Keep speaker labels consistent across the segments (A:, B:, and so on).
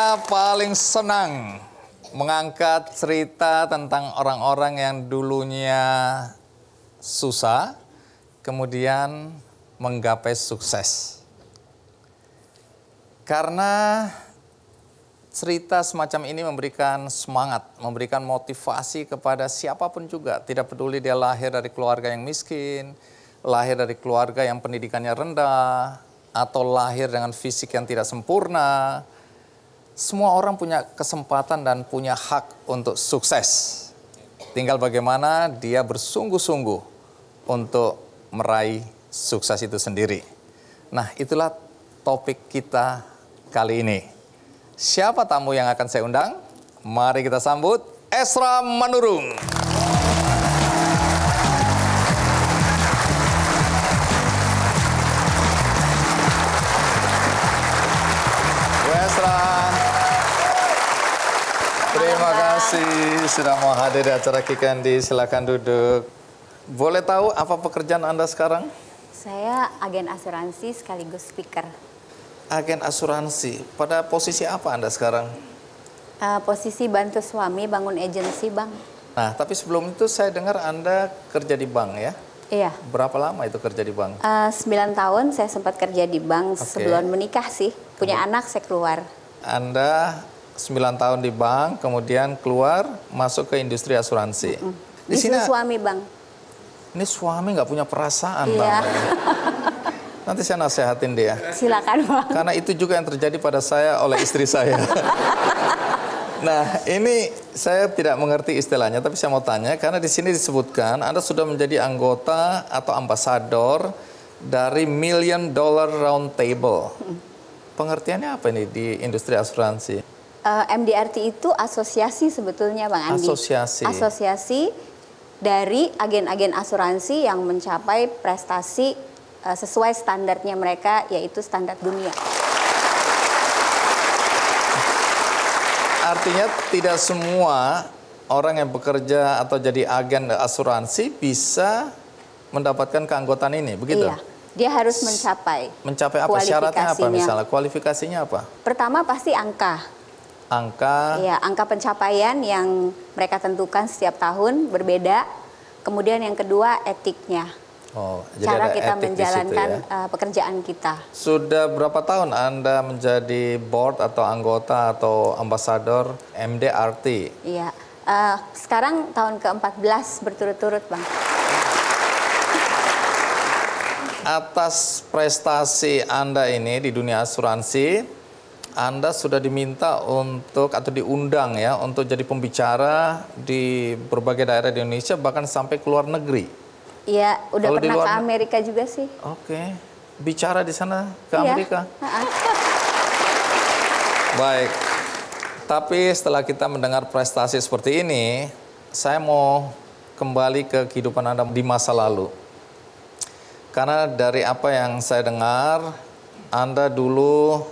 A: Saya paling senang mengangkat cerita tentang orang-orang yang dulunya susah, kemudian menggapai sukses. Karena cerita semacam ini memberikan semangat, memberikan motivasi kepada siapapun juga. Tidak peduli dia lahir dari keluarga yang miskin, lahir dari keluarga yang pendidikannya rendah, atau lahir dengan fisik yang tidak sempurna. Semua orang punya kesempatan dan punya hak untuk sukses. Tinggal bagaimana dia bersungguh-sungguh untuk meraih sukses itu sendiri. Nah, itulah topik kita kali ini. Siapa tamu yang akan saya undang? Mari kita sambut Esra Manurung. Terima kasih sudah mau hadir di acara Kikandi. Silakan duduk. Boleh tahu apa pekerjaan Anda sekarang?
B: Saya agen asuransi sekaligus speaker.
A: Agen asuransi. Pada posisi apa Anda sekarang?
B: Posisi bantu suami bangun agensi, Bang.
A: Nah, tapi sebelum itu saya dengar Anda kerja di bank ya?
B: Iya.
A: Berapa lama itu kerja di bank?
B: 9 tahun saya sempat kerja di bank sebelum menikah sih. Punya anak saya keluar.
A: Anda 9 tahun di bank, kemudian keluar masuk ke industri asuransi. Di sini
B: suami, Bang.
A: Ini suami nggak punya perasaan,
B: Iya.
A: Bang. Nanti saya nasihatin dia.
B: Silakan, Bang.
A: Karena itu juga yang terjadi pada saya oleh istri saya. Nah, ini saya tidak mengerti istilahnya, tapi saya mau tanya karena di sini disebutkan Anda sudah menjadi anggota atau ambasador dari $1 Million Round Table. Pengertiannya apa ini di industri asuransi?
B: MDRT itu asosiasi sebetulnya, Bang Andi. Asosiasi dari agen-agen asuransi yang mencapai prestasi sesuai standarnya mereka, yaitu standar dunia.
A: Artinya tidak semua orang yang bekerja atau jadi agen asuransi bisa mendapatkan keanggotaan ini, begitu?
B: Iya, dia harus mencapai.
A: Mencapai apa? Syaratnya apa misalnya? Kualifikasinya apa?
B: Pertama pasti angka. Iya, angka pencapaian yang mereka tentukan setiap tahun berbeda. Kemudian yang kedua etiknya.
A: Oh, jadi
B: cara
A: ada
B: kita
A: etik
B: menjalankan
A: di situ ya?
B: Pekerjaan kita.
A: Sudah berapa tahun Anda menjadi board atau anggota atau ambasador MDRT?
B: Iya, sekarang tahun ke-14 berturut-turut, Bang.
A: Atas prestasi Anda ini di dunia asuransi, Anda sudah diminta untuk atau diundang ya untuk jadi pembicara di berbagai daerah di Indonesia, bahkan sampai ke luar negeri.
B: Iya, udah pernah ke Amerika juga sih.
A: Oke, bicara di sana ke Amerika. Baik, tapi setelah kita mendengar prestasi seperti ini, saya mau kembali ke kehidupan Anda di masa lalu. Karena dari apa yang saya dengar, Anda dulu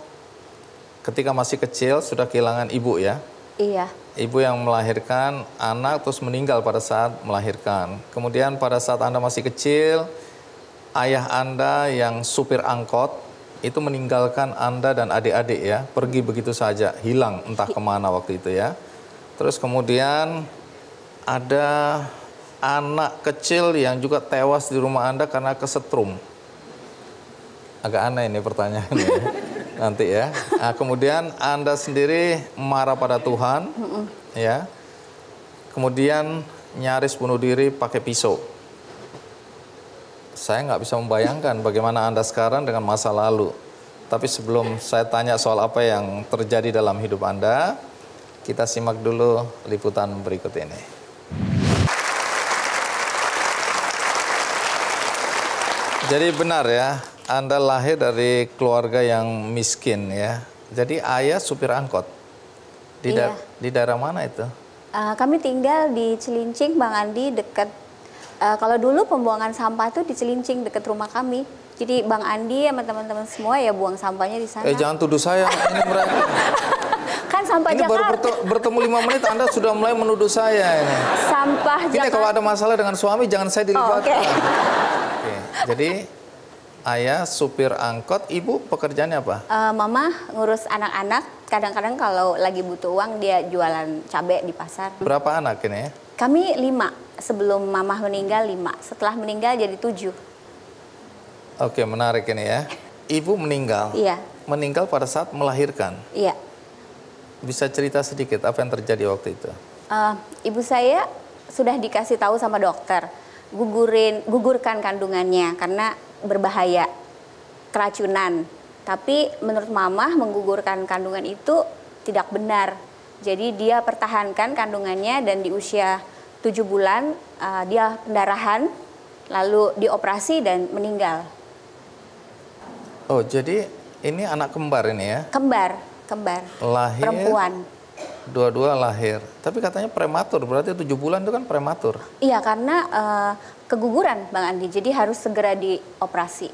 A: ketika masih kecil sudah kehilangan ibu ya?
B: Iya.
A: Ibu yang melahirkan anak terus meninggal pada saat melahirkan. Kemudian pada saat Anda masih kecil, ayah Anda yang supir angkot itu meninggalkan Anda dan adik-adik ya, pergi begitu saja, hilang entah kemana waktu itu ya. Terus kemudian ada anak kecil yang juga tewas di rumah Anda karena kesetrum. Agak aneh ini pertanyaannya. Nanti ya. Nah, kemudian Anda sendiri marah pada Tuhan, ya. Kemudian nyaris bunuh diri pakai pisau. Saya nggak bisa membayangkan bagaimana Anda sekarang dengan masa lalu. Tapi sebelum saya tanya soal apa yang terjadi dalam hidup Anda, kita simak dulu liputan berikut ini. Jadi benar ya, Anda lahir dari keluarga yang miskin ya. Jadi ayah supir angkot. Di daerah mana itu?
B: Kami tinggal di Cilincing, Bang Andi, dekat. Kalau dulu pembuangan sampah itu di Cilincing dekat rumah kami. Jadi Bang Andi sama teman-teman semua ya buang sampahnya di sana.
A: Jangan tuduh saya. Ini mereka.
B: Kan sampah
A: ini
B: Jakarta.
A: Baru bertemu 5 menit Anda sudah mulai menuduh saya ini.
B: Sampah
A: ini
B: Jakarta.
A: Kalau ada masalah dengan suami jangan saya dilibatkan.
B: Okay.
A: Jadi ayah supir angkot, ibu pekerjaannya apa?
B: Mama ngurus anak-anak, kadang-kadang kalau lagi butuh uang dia jualan cabai di pasar.
A: Berapa anak ini?
B: Kami 5, sebelum mama meninggal 5, setelah meninggal jadi 7.
A: Oke, menarik ini ya. Ibu meninggal?
B: Iya.
A: Meninggal pada saat melahirkan?
B: Iya.
A: Bisa cerita sedikit apa yang terjadi waktu itu?
B: Ibu saya sudah dikasih tahu sama dokter, gugurkan kandungannya karena berbahaya, keracunan. Tapi menurut mama menggugurkan kandungan itu tidak benar. Jadi dia pertahankan kandungannya dan di usia 7 bulan dia pendarahan, lalu dioperasi dan meninggal.
A: Oh, jadi ini anak kembar ini ya?
B: Kembar.
A: Lahir,
B: perempuan.
A: Dua-dua lahir. Tapi katanya prematur, berarti 7 bulan itu kan prematur.
B: Iya, karena keguguran Bang Andi, jadi harus segera dioperasi.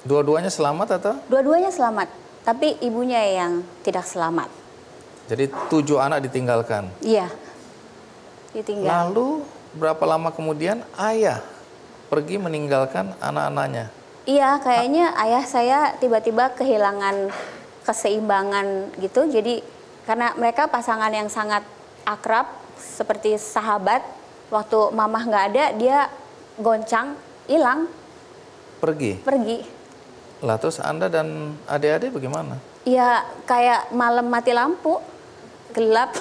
A: Dua-duanya selamat atau?
B: Dua-duanya selamat, tapi ibunya yang tidak selamat.
A: Jadi 7 anak ditinggalkan?
B: Iya, ditinggal.
A: Lalu berapa lama kemudian ayah pergi meninggalkan anak-anaknya?
B: Iya, kayaknya ayah saya tiba-tiba kehilangan keseimbangan gitu. Jadi karena mereka pasangan yang sangat akrab, seperti sahabat. Waktu mamah nggak ada, dia goncang, hilang.
A: Pergi? Lah terus Anda dan adik-adik bagaimana?
B: Iya, kayak malam mati lampu, gelap.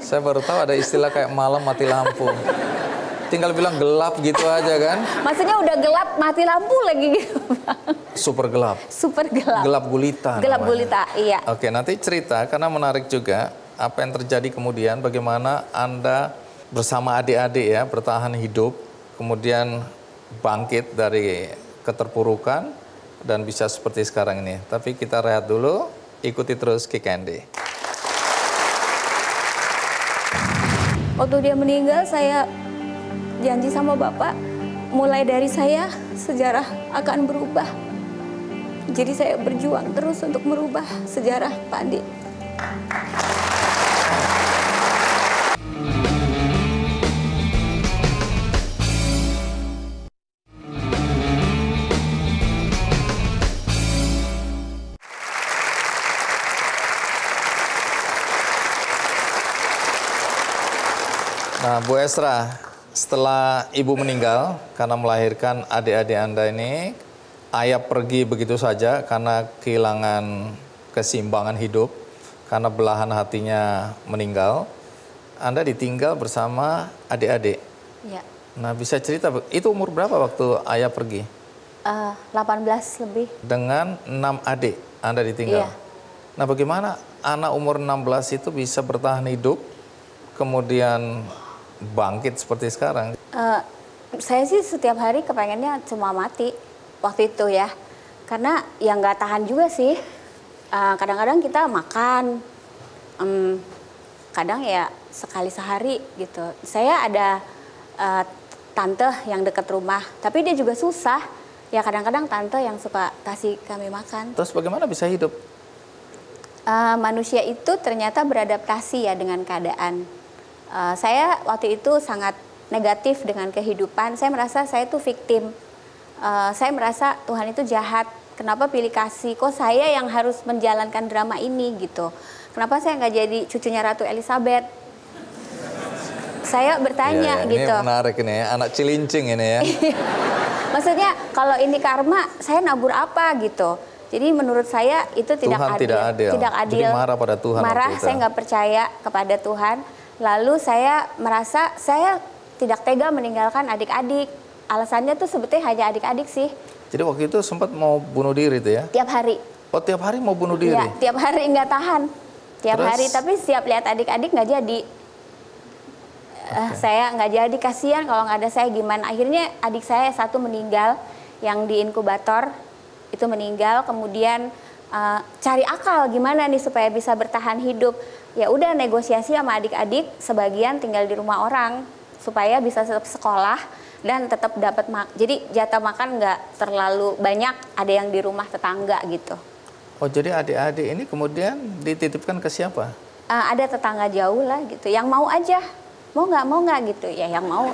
A: Saya baru tahu ada istilah kayak malam mati lampu. Tinggal bilang gelap gitu aja kan?
B: Maksudnya udah gelap, mati lampu lagi gitu.
A: Super gelap?
B: Super gelap.
A: Gelap gulita
B: Gelap
A: namanya.
B: Gulita, iya.
A: Oke, nanti cerita karena menarik juga apa yang terjadi kemudian, bagaimana Anda bersama adik-adik ya bertahan hidup, kemudian bangkit dari keterpurukan dan bisa seperti sekarang ini. Tapi kita rehat dulu, ikuti terus Kick Andy.
B: Waktu dia meninggal, saya janji sama Bapak, mulai dari saya sejarah akan berubah. Jadi saya berjuang terus untuk merubah sejarah Pak Andi.
A: Nah, Bu Esra, setelah Ibu meninggal karena melahirkan adik-adik Anda ini, ayah pergi begitu saja karena kehilangan keseimbangan hidup, karena belahan hatinya meninggal. Anda ditinggal bersama adik-adik.
B: Ya.
A: Nah, bisa cerita, itu umur berapa waktu ayah pergi?
B: 18 lebih.
A: Dengan 6 adik Anda ditinggal?
B: Iya.
A: Nah, bagaimana anak umur 16 itu bisa bertahan hidup, kemudian bangkit seperti sekarang?
B: Saya sih setiap hari kepengennya cuma mati waktu itu ya. Karena ya nggak tahan juga sih. Kadang-kadang kita makan, kadang ya sekali sehari gitu. Saya ada tante yang dekat rumah, tapi dia juga susah. Ya kadang-kadang tante yang suka kasih kami makan.
A: Terus bagaimana bisa hidup?
B: Manusia itu ternyata beradaptasi ya dengan keadaan. Saya waktu itu sangat negatif dengan kehidupan. Saya merasa saya itu victim. Saya merasa Tuhan itu jahat. Kenapa pilih kasih? Kok saya yang harus menjalankan drama ini gitu? Kenapa saya nggak jadi cucunya Ratu Elizabeth? Saya bertanya
A: ini
B: gitu.
A: Ini menarik ini ya, anak cilincing ini ya.
B: Maksudnya kalau ini karma, saya nabur apa gitu? Jadi menurut saya itu tidak
A: Tuhan
B: adil. Tidak adil.
A: Jadi marah pada Tuhan.
B: Marah, saya nggak percaya kepada Tuhan. Lalu saya merasa saya tidak tega meninggalkan adik-adik. Alasannya tuh sebetulnya hanya adik-adik sih.
A: Jadi waktu itu sempat mau bunuh diri itu ya?
B: Tiap hari.
A: Oh, tiap hari mau bunuh diri?
B: Ya, tiap hari nggak tahan. Tiap
A: Terus?
B: hari, tapi setiap lihat adik-adik nggak jadi. Saya nggak jadi, kasihan kalau nggak ada saya gimana. Akhirnya adik saya satu meninggal yang di inkubator itu meninggal. Kemudian cari akal gimana nih supaya bisa bertahan hidup. Ya udah negosiasi sama adik-adik, sebagian tinggal di rumah orang supaya bisa tetap sekolah dan tetap dapat jadi jatah makan nggak terlalu banyak, ada yang di rumah tetangga gitu.
A: Oh, jadi adik-adik ini kemudian dititipkan ke siapa?
B: Ada tetangga jauh lah gitu, yang mau aja, mau nggak gitu ya, yang mau.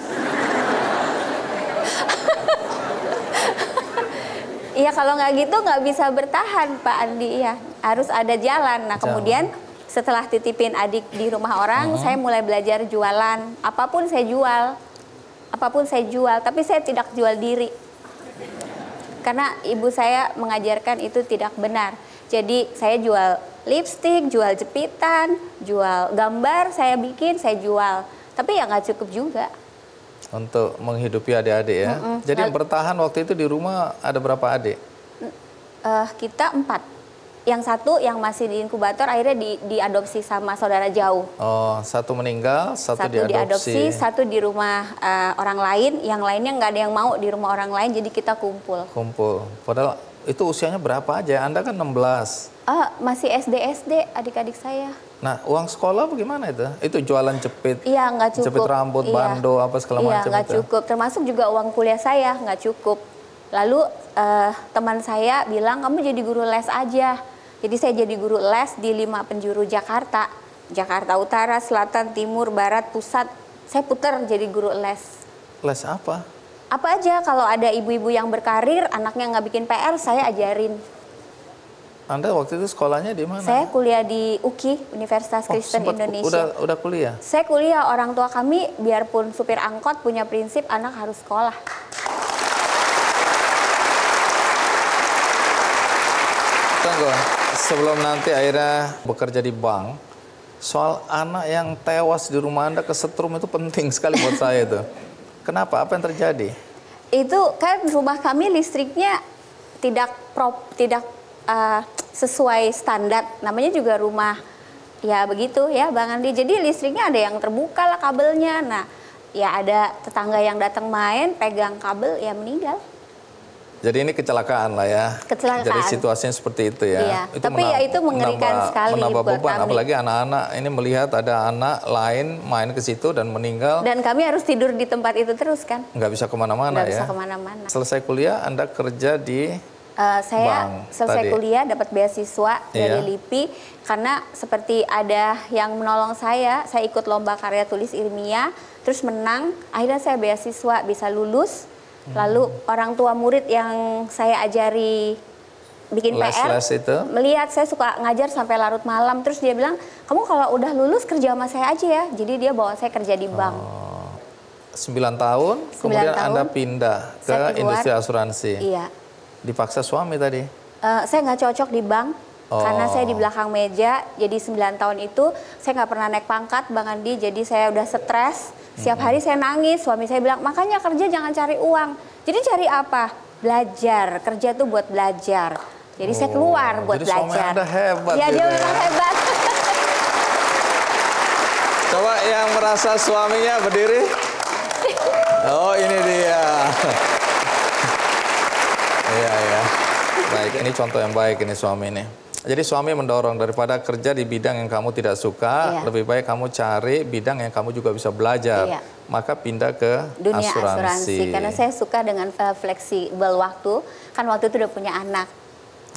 B: Iya, kalau nggak gitu nggak bisa bertahan Pak Andi. Ya, harus ada jalan. Nah, kemudian setelah titipin adik di rumah orang, saya mulai belajar jualan. Apapun saya jual, tapi saya tidak jual diri. Karena ibu saya mengajarkan itu tidak benar. Jadi saya jual lipstik, jual jepitan, jual gambar, saya bikin, saya jual. Tapi ya nggak cukup juga.
A: Untuk menghidupi adik-adik ya. Jadi yang bertahan waktu itu di rumah ada berapa adik?
B: Kita 4. Yang satu yang masih di inkubator akhirnya diadopsi sama saudara jauh.
A: Oh, satu meninggal, satu
B: diadopsi, satu di rumah orang lain, yang lainnya nggak ada yang mau di rumah orang lain, jadi kita kumpul.
A: Padahal itu usianya berapa aja? Anda kan 16.
B: Masih SD adik-adik saya.
A: Nah, uang sekolah bagaimana itu? Itu jualan jepit?
B: Iya, nggak cukup.
A: Jepit rambut, bando, apa segala macam itu?
B: Iya, nggak cukup. Termasuk juga uang kuliah saya nggak cukup. Lalu teman saya bilang, kamu jadi guru les aja. Jadi saya jadi guru les di 5 penjuru Jakarta. Jakarta Utara, Selatan, Timur, Barat, Pusat. Saya putar jadi guru les.
A: Les apa?
B: Apa aja, kalau ada ibu-ibu yang berkarir, anaknya nggak bikin PR, saya ajarin.
A: Anda waktu itu sekolahnya di mana?
B: Saya kuliah di UKI, Universitas Kristen Indonesia.
A: Udah kuliah?
B: Saya kuliah, orang tua kami biarpun supir angkot punya prinsip anak harus sekolah.
A: Tunggu, sebelum nanti akhirnya bekerja di bank, soal anak yang tewas di rumah Anda kesetrum itu penting sekali buat saya itu. Kenapa? Apa yang terjadi?
B: Itu kan rumah kami listriknya tidak sesuai standar. Namanya juga rumah ya begitu ya Bang Andi. Jadi listriknya ada yang terbuka lah kabelnya. Nah ya ada tetangga yang datang main pegang kabel ya meninggal. Jadi ini kecelakaan lah ya. Kecelakaan.
A: Jadi situasinya seperti itu ya.
B: Iya. Itu tapi ya itu mengerikan sekali
A: menambah
B: buat
A: beban.
B: kami.
A: Apalagi anak-anak ini melihat ada anak lain main ke situ dan meninggal.
B: Dan kami harus tidur di tempat itu terus kan.
A: Nggak bisa kemana-mana ya.
B: Nggak bisa kemana-mana.
A: Selesai kuliah Anda kerja di
B: saya selesai kuliah dapat beasiswa dari LIPI karena seperti ada yang menolong saya ikut lomba karya tulis ilmiah, terus menang, akhirnya saya beasiswa bisa lulus. Lalu orang tua murid yang saya ajari bikin PR
A: itu
B: melihat saya suka ngajar sampai larut malam, terus dia bilang, kamu kalau udah lulus kerja sama saya aja ya. Jadi dia bawa saya kerja di bank.
A: 9 tahun, kemudian Anda pindah ke industri asuransi.
B: Iya.
A: Dipaksa suami tadi?
B: Saya nggak cocok di bank. Karena saya di belakang meja, jadi 9 tahun itu saya nggak pernah naik pangkat Bang Andi, jadi saya udah stres. Setiap hari saya nangis, suami saya bilang, makanya kerja jangan cari uang. Jadi cari apa? Belajar, kerja tuh buat belajar. Jadi saya keluar buat
A: jadi
B: belajar.
A: Jadi suami Anda hebat.
B: Ya dia memang hebat.
A: Coba yang merasa suaminya berdiri. Oh ini dia. Iya ya. Baik, ini contoh yang baik ini suami ini. Jadi suami mendorong daripada kerja di bidang yang kamu tidak suka, lebih baik kamu cari bidang yang kamu juga bisa belajar. Maka pindah ke
B: dunia asuransi. Karena saya suka dengan fleksibel waktu. Kan waktu itu udah punya anak.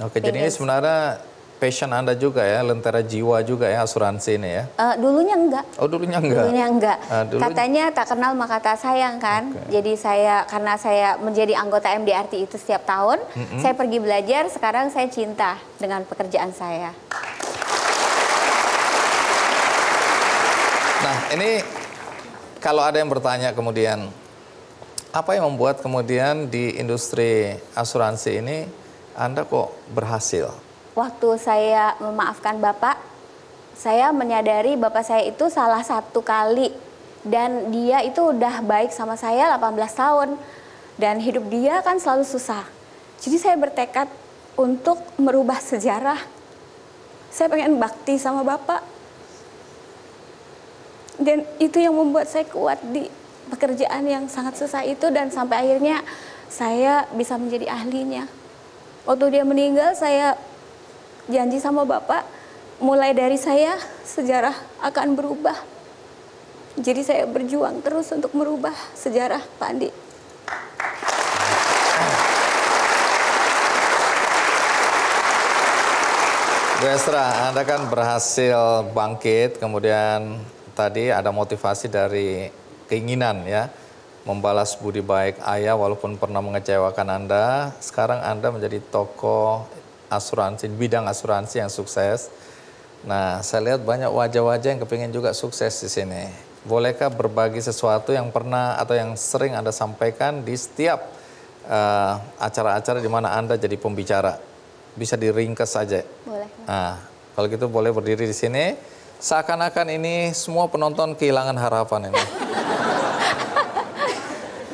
A: Oke, jadi ini sebenarnya passion Anda juga ya, lentera jiwa juga ya asuransi ini ya?
B: Dulunya enggak.
A: Oh dulunya enggak?
B: Dulunya enggak. Katanya tak kenal maka tak sayang kan. Jadi karena saya menjadi anggota MDRT itu setiap tahun, saya pergi belajar, sekarang saya cinta dengan pekerjaan saya.
A: Nah ini kalau ada yang bertanya kemudian, apa yang membuat kemudian di industri asuransi ini Anda kok berhasil?
B: Waktu saya memaafkan Bapak, saya menyadari Bapak saya itu salah satu kali. Dan dia itu udah baik sama saya 18 tahun. Dan hidup dia kan selalu susah. Jadi saya bertekad untuk merubah sejarah. Saya pengen bakti sama Bapak. Dan itu yang membuat saya kuat di pekerjaan yang sangat susah itu. Dan sampai akhirnya saya bisa menjadi ahlinya. Waktu dia meninggal, saya janji sama Bapak, mulai dari saya, sejarah akan berubah. Jadi saya berjuang terus untuk merubah sejarah, Pak Andi.
A: Bu Estra, Anda kan berhasil bangkit, kemudian tadi ada motivasi dari keinginan ya. membalas budi baik ayah walaupun pernah mengecewakan Anda. Sekarang Anda menjadi tokoh asuransi, bidang asuransi yang sukses. Nah, saya lihat banyak wajah-wajah yang kepingin juga sukses di sini. Bolehkah berbagi sesuatu yang pernah atau yang sering Anda sampaikan di setiap acara-acara di mana Anda jadi pembicara? Bisa diringkas saja.
B: Boleh.
A: Nah, kalau gitu boleh berdiri di sini. Seakan-akan ini semua penonton kehilangan harapan ini.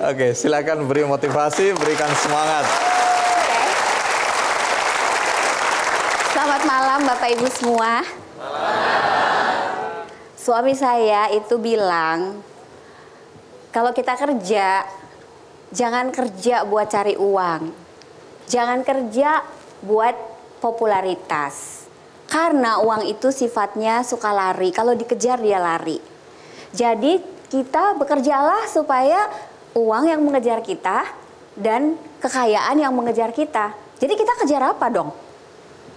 A: Oke, silakan beri motivasi, berikan semangat.
B: Selamat malam Bapak Ibu semua. Suami saya itu bilang, kalau kita kerja, jangan kerja buat cari uang. Jangan kerja buat popularitas. Karena uang itu sifatnya suka lari, kalau dikejar dia lari. Jadi kita bekerjalah supaya uang yang mengejar kita dan kekayaan yang mengejar kita. Jadi kita kejar apa dong?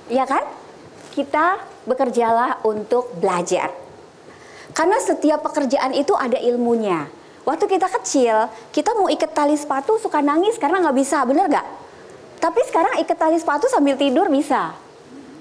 B: Ya kan? Kita bekerjalah untuk belajar. Karena setiap pekerjaan itu ada ilmunya. Waktu kita kecil, kita mau ikat tali sepatu suka nangis karena nggak bisa, bener nggak? Tapi sekarang ikat tali sepatu sambil tidur bisa.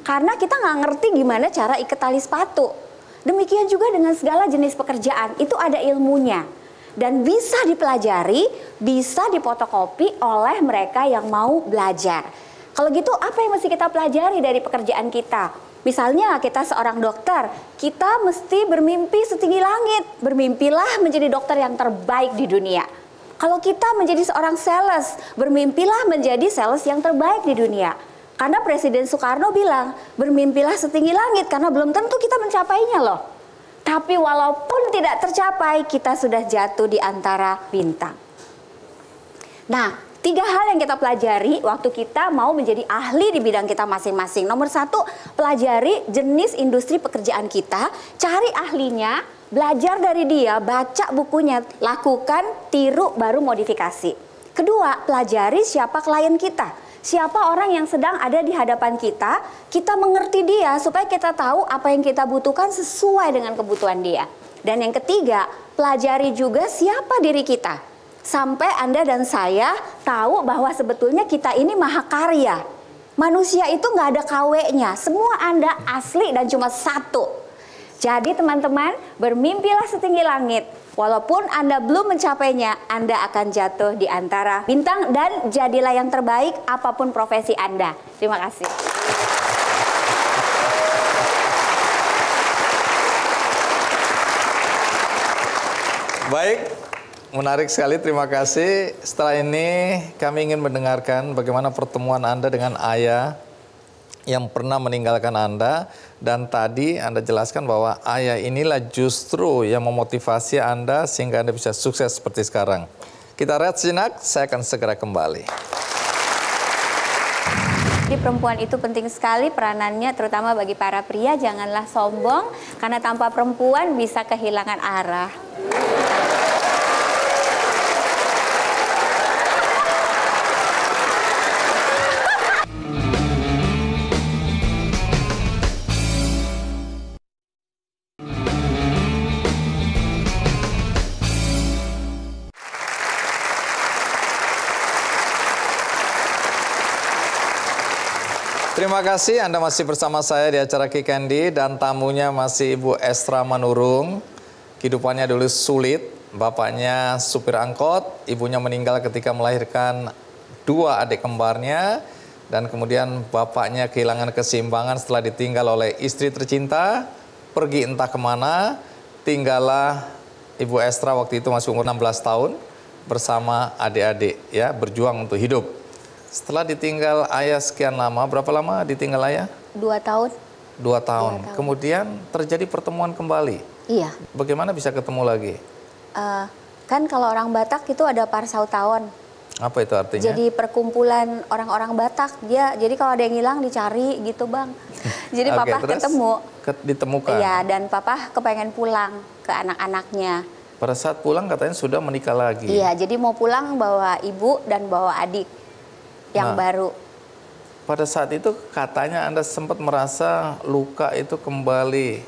B: Karena kita nggak ngerti gimana cara ikat tali sepatu. Demikian juga dengan segala jenis pekerjaan, itu ada ilmunya. Dan bisa dipelajari, bisa difotokopi oleh mereka yang mau belajar. Kalau gitu apa yang mesti kita pelajari dari pekerjaan kita? Misalnya kita seorang dokter, kita mesti bermimpi setinggi langit. Bermimpilah menjadi dokter yang terbaik di dunia. Kalau kita menjadi seorang sales, bermimpilah menjadi sales yang terbaik di dunia. Karena Presiden Soekarno bilang, bermimpilah setinggi langit karena belum tentu kita mencapainya loh. Tapi walaupun tidak tercapai, kita sudah jatuh di antara bintang. Nah, 3 hal yang kita pelajari waktu kita mau menjadi ahli di bidang kita masing-masing. Nomor 1, pelajari jenis industri pekerjaan kita, cari ahlinya, belajar dari dia, baca bukunya, lakukan, tiru, baru modifikasi. Kedua, pelajari siapa klien kita. Siapa orang yang sedang ada di hadapan kita, kita mengerti dia supaya kita tahu apa yang kita butuhkan sesuai dengan kebutuhan dia. Dan yang ketiga, pelajari juga siapa diri kita. Sampai Anda dan saya tahu bahwa sebetulnya kita ini mahakarya. Manusia itu nggak ada KW-nya, semua Anda asli dan cuma satu. Jadi teman-teman, bermimpilah setinggi langit. Walaupun Anda belum mencapainya, Anda akan jatuh di antara bintang dan jadilah yang terbaik apapun profesi Anda. Terima kasih.
A: Baik, menarik sekali, terima kasih. Setelah ini kami ingin mendengarkan bagaimana pertemuan Anda dengan ayah yang pernah meninggalkan Anda. Dan tadi Anda jelaskan bahwa ayah inilah justru yang memotivasi Anda sehingga Anda bisa sukses seperti sekarang. Kita rehat sejenak, saya akan segera kembali.
B: Di perempuan itu penting sekali peranannya, terutama bagi para pria. Janganlah sombong, karena tanpa perempuan bisa kehilangan arah.
A: Terima kasih Anda masih bersama saya di acara Ki Kandi dan tamunya masih Ibu Estra Manurung. Kehidupannya dulu sulit, bapaknya supir angkot, ibunya meninggal ketika melahirkan 2 adik kembarnya dan kemudian bapaknya kehilangan keseimbangan setelah ditinggal oleh istri tercinta, pergi entah kemana, tinggallah Ibu Estra waktu itu masih umur 16 tahun bersama adik-adik ya, berjuang untuk hidup. Setelah ditinggal ayah sekian lama, berapa lama ditinggal ayah?
B: 2 tahun.
A: 2 tahun. Kemudian terjadi pertemuan kembali.
B: Iya.
A: Bagaimana bisa ketemu lagi?
B: Kan kalau orang Batak itu ada Parsautaon.
A: Apa itu artinya?
B: Jadi perkumpulan orang-orang Batak. Jadi kalau ada yang hilang dicari gitu bang. Jadi papa ketemu.
A: Ditemukan?
B: Iya, dan papa kepengen pulang ke anak-anaknya.
A: Pada saat pulang katanya sudah menikah lagi.
B: Iya, jadi mau pulang bawa ibu dan bawa adik yang baru.
A: Pada saat itu katanya Anda sempat merasa luka itu kembali.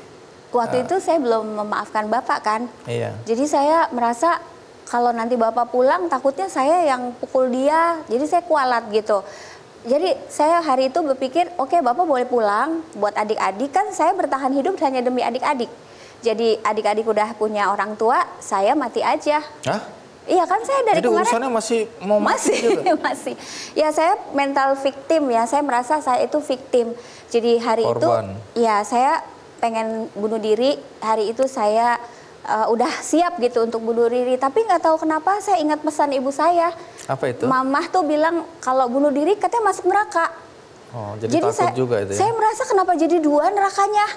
B: Waktu itu saya belum memaafkan bapak kan.
A: Iya.
B: Jadi saya merasa kalau nanti Bapak pulang takutnya saya yang pukul dia, jadi saya kualat gitu. Jadi saya hari itu berpikir, oke, Bapak boleh pulang, buat adik-adik kan saya bertahan hidup hanya demi adik-adik. Jadi adik-adik udah punya orang tua, saya mati aja.
A: Hah?
B: Iya kan, saya dari
A: jadi
B: kemarin
A: urusannya masih mau mati juga?
B: Masih. Ya saya mental victim ya, saya merasa saya itu victim. Jadi hari
A: korban.
B: itu ya saya pengen bunuh diri, hari itu saya udah siap gitu untuk bunuh diri, tapi nggak tahu kenapa saya ingat pesan ibu saya.
A: Apa itu?
B: Mamah tuh bilang kalau bunuh diri katanya masuk neraka.
A: Oh, jadi takut
B: saya,
A: juga itu ya?
B: Saya merasa kenapa jadi dua nerakanya,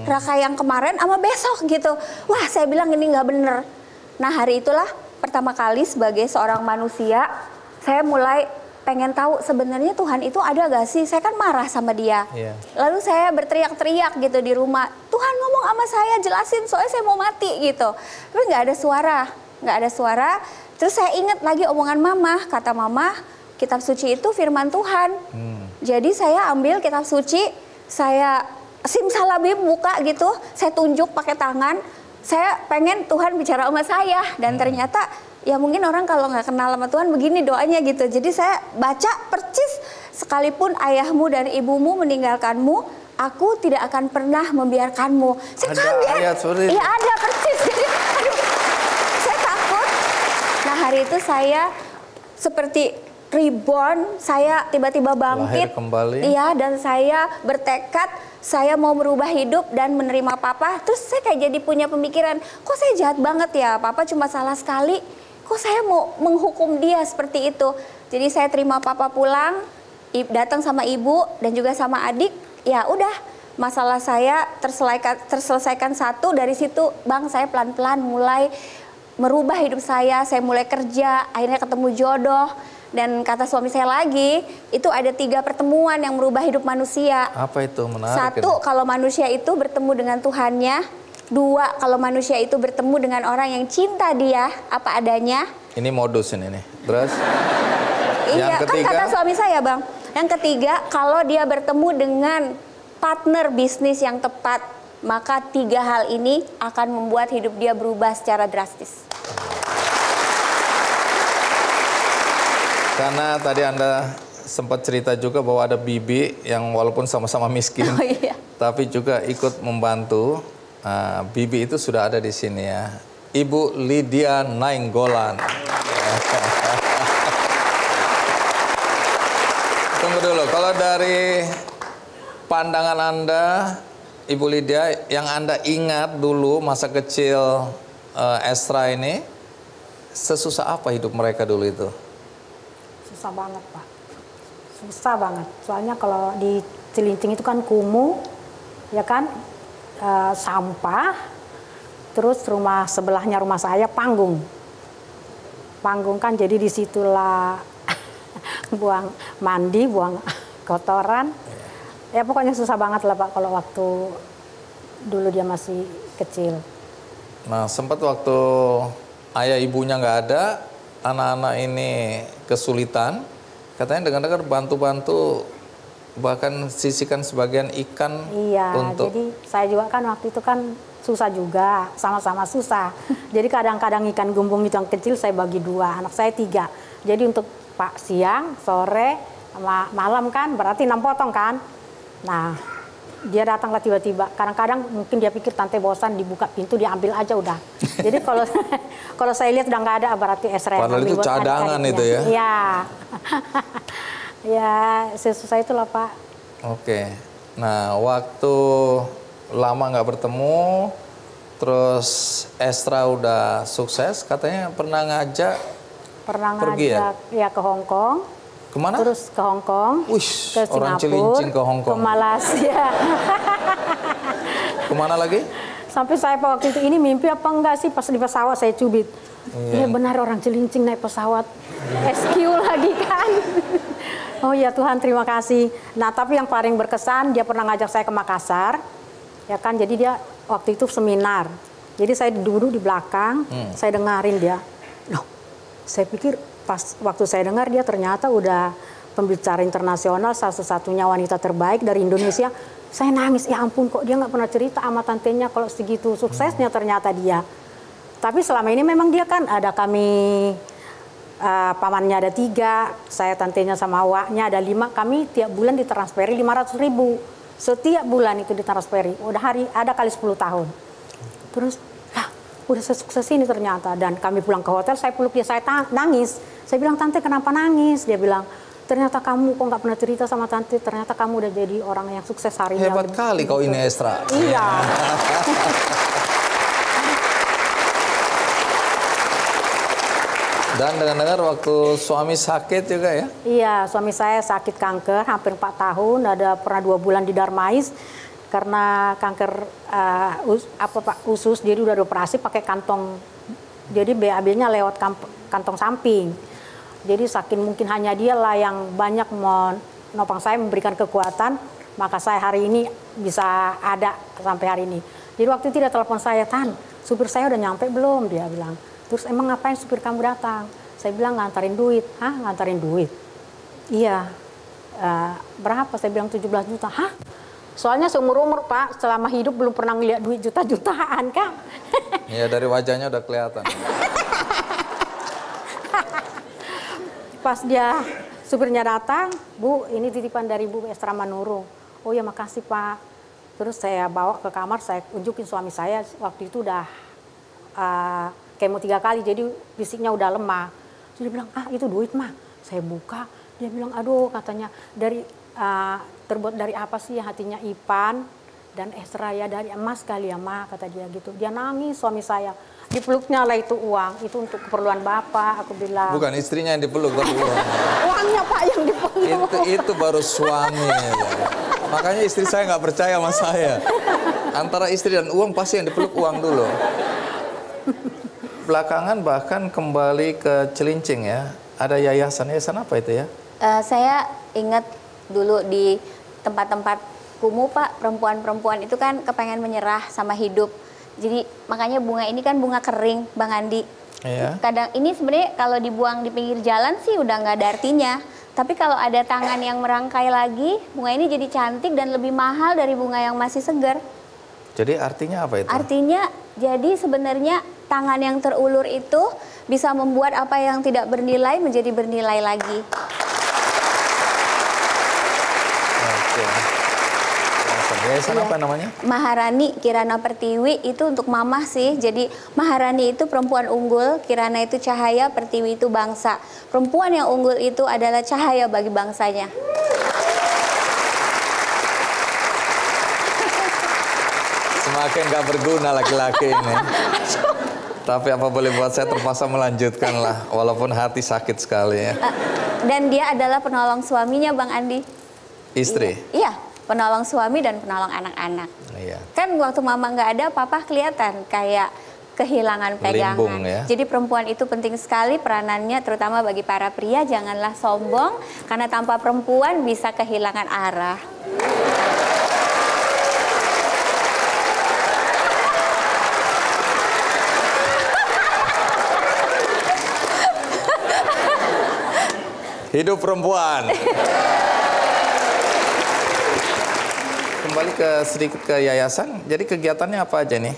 B: neraka yang kemarin sama besok gitu. Wah, saya bilang ini nggak bener. Nah, hari itulah pertama kali sebagai seorang manusia saya mulai pengen tahu sebenarnya Tuhan itu ada gak sih? Saya kan marah sama dia. Yeah. Lalu saya berteriak-teriak gitu di rumah. Tuhan ngomong sama saya, jelasin soalnya saya mau mati gitu. Tapi nggak ada suara, nggak ada suara. Terus saya ingat lagi omongan mama. Kata mama, kitab suci itu firman Tuhan. Jadi saya ambil kitab suci, saya simsalabim buka gitu. Saya tunjuk pakai tangan. Saya pengen Tuhan bicara sama saya. Dan ternyata ya mungkin orang kalau nggak kenal sama Tuhan begini doanya gitu. Jadi saya baca percis, sekalipun ayahmu dan ibumu meninggalkanmu, aku tidak akan pernah membiarkanmu. Saya kaget. Iya ada percis. Jadi aduh, saya takut. Nah hari itu saya seperti reborn, saya tiba-tiba bangkit.
A: Lahir kembali.
B: Iya, dan saya bertekad saya mau merubah hidup dan menerima Papa. Terus saya kayak jadi punya pemikiran, kok saya jahat banget ya, Papa cuma salah sekali. Kok saya mau menghukum dia seperti itu? Jadi saya terima Papa pulang, datang sama ibu dan juga sama adik. Ya udah, masalah saya terselesaikan satu. Dari situ, Bang, saya pelan-pelan mulai merubah hidup saya mulai kerja, akhirnya ketemu jodoh. Dan kata suami saya lagi, itu ada 3 pertemuan yang merubah hidup manusia.
A: Apa itu? Menarik.
B: 1, kalau manusia itu bertemu dengan Tuhannya. 2, kalau manusia itu bertemu dengan orang yang cinta dia apa adanya.
A: Ini modus ini nih. Terus?
B: Iya, kan kata suami saya, Bang. Yang ketiga, kalau dia bertemu dengan partner bisnis yang tepat, maka 3 hal ini akan membuat hidup dia berubah secara drastis.
A: Karena tadi Anda sempat cerita juga bahwa ada bibi yang walaupun sama-sama miskin, tapi juga ikut membantu. Nah, bibi itu sudah ada di sini ya, Ibu Lydia Nainggolan. Tunggu dulu, kalau dari pandangan Anda, Ibu Lydia, yang Anda ingat dulu masa kecil Estra ini, sesusah apa hidup mereka dulu itu?
C: Susah banget, Pak. Susah banget. Soalnya kalau di Cilincing itu kan kumuh, ya kan, sampah. Terus rumah sebelahnya rumah saya panggung. Panggung kan, jadi disitulah buang mandi, buang kotoran. Ya pokoknya susah banget lah, Pak, kalau waktu dulu dia masih kecil.
A: Nah, sempat waktu ayah ibunya nggak ada, anak-anak ini kesulitan, katanya dengar-dengar bantu-bantu, bahkan sisihkan sebagian ikan.
C: Iya,
A: untuk...
C: jadi saya juga kan waktu itu kan susah juga, sama-sama susah. Jadi kadang-kadang ikan gumbung itu yang kecil saya bagi 2, anak saya 3. Jadi untuk Pak siang, sore, sama malam kan, berarti 6 potong kan. Nah, dia datanglah tiba-tiba. Kadang-kadang mungkin dia pikir tante bosan, dibuka pintu, dia ambil aja udah. Jadi kalau saya lihat udah nggak ada, berarti Esra.
A: Padahal itu cadangan itu ya?
C: Iya. Ya, sesusah itulah, Pak.
A: Oke. Nah, waktu lama nggak bertemu, terus Estra udah sukses, katanya pernah ngajak pergi
C: ya ke Hong Kong.
A: Kemana?
C: Terus ke Hong Kong, ke Singapura,
A: orang Cilincing ke Hong Kong,
C: ke Malaysia.
A: Kemana lagi?
C: Sampai saya waktu itu ini mimpi apa enggak sih, pas di pesawat saya cubit. Iya benar, orang Cilincing naik pesawat SQ lagi kan. Oh ya Tuhan, terima kasih. Nah tapi yang paling berkesan, dia pernah ngajak saya ke Makassar, ya kan. Jadi dia waktu itu seminar. Jadi saya duduk di belakang, saya dengarin dia. Loh, saya pikir pas waktu saya dengar dia ternyata udah pembicara internasional, satu-satunya wanita terbaik dari Indonesia. Saya nangis, ya ampun kok dia nggak pernah cerita sama tantenya kalau segitu suksesnya ternyata dia. Tapi selama ini memang dia kan ada kami, pamannya ada 3, saya tantenya sama awaknya ada 5, kami tiap bulan ditransferi 500.000. Setiap bulan itu ditransferi, udah ada kali 10 tahun. Terus, udah sesukses ini ternyata. Dan kami pulang ke hotel, saya peluk dia, saya nangis. Saya bilang, tante kenapa nangis? Dia bilang, ternyata kamu kok nggak pernah cerita sama tante, ternyata kamu udah jadi orang yang sukses hari ini.
A: Hebat kali kau ini, Estra.
C: Iya.
A: Dan dengar-dengar waktu suami sakit juga ya?
C: Iya, suami saya sakit kanker hampir 4 tahun, ada pernah 2 bulan di Darmais karena kanker usus, jadi udah dioperasi pakai kantong, jadi BAB-nya lewat kantong samping. Jadi saking mungkin hanya dia lah yang banyak menopang saya, memberikan kekuatan, maka saya hari ini bisa ada sampai hari ini. Jadi waktu itu dia telepon saya, Tan, supir saya udah nyampe belum? Dia bilang. Terus emang ngapain supir kamu datang? Saya bilang ngantarin duit. Hah, ngantarin duit? Iya. Berapa? Saya bilang 17 juta. Hah? Soalnya seumur-umur Pak, selama hidup belum pernah ngeliat duit juta-jutaan kan?
A: Iya, dari wajahnya udah kelihatan.
C: Pas dia supirnya datang, Bu, ini titipan dari Bu Estra Manurung. Oh ya makasih Pak. Terus saya bawa ke kamar, saya unjukin suami saya, waktu itu udah kemo 3 kali, jadi fisiknya udah lemah. Terus dia bilang, itu duit mah. Saya buka, dia bilang, aduh katanya terbuat dari apa sih hatinya Ipan dan Estra ya, dari emas kali ya Ma, kata dia gitu. Dia nangis suami saya, dipeluknya lah itu uang, itu untuk keperluan Bapak, aku bilang.
A: Bukan istrinya yang dipeluk, tapi uang.
C: Uangnya Pak yang dipeluk.
A: Itu baru suami. Ya. Makanya istri saya nggak percaya sama saya. Antara istri dan uang pasti yang dipeluk uang dulu. Belakangan bahkan kembali ke Cilincing ya. Ada yayasan apa itu ya?
B: Saya ingat dulu di tempat-tempat kumuh Pak, perempuan-perempuan itu kan kepengen menyerah sama hidup. Jadi makanya bunga ini kan bunga kering, Bang Andi.
A: Iya.
B: Kadang ini sebenarnya kalau dibuang di pinggir jalan sih udah nggak ada artinya. Tapi kalau ada tangan yang merangkai lagi, bunga ini jadi cantik dan lebih mahal dari bunga yang masih segar.
A: Jadi artinya apa itu?
B: Artinya jadi sebenarnya tangan yang terulur itu bisa membuat apa yang tidak bernilai menjadi bernilai lagi.
A: Oke. Yayasan apa namanya?
B: Maharani Kirana Pertiwi, itu untuk mamah sih. Jadi Maharani itu perempuan unggul, Kirana itu cahaya, Pertiwi itu bangsa. Perempuan yang unggul itu adalah cahaya bagi bangsanya.
A: Semakin gak berguna laki-laki ini. Tapi apa boleh buat, saya terpaksa melanjutkan lah. Walaupun hati sakit sekali ya.
B: Dan dia adalah penolong suaminya Bang Andi.
A: Istri?
B: Iya, penolong suami dan penolong anak-anak.
A: Iya.
B: Kan waktu mama nggak ada, papa kelihatan kayak kehilangan pegangan.
A: Limbung, ya?
B: Jadi perempuan itu penting sekali peranannya, terutama bagi para pria. Janganlah sombong, karena tanpa perempuan bisa kehilangan arah.
A: Hidup perempuan. Kembali sedikit ke yayasan. Jadi kegiatannya apa aja nih?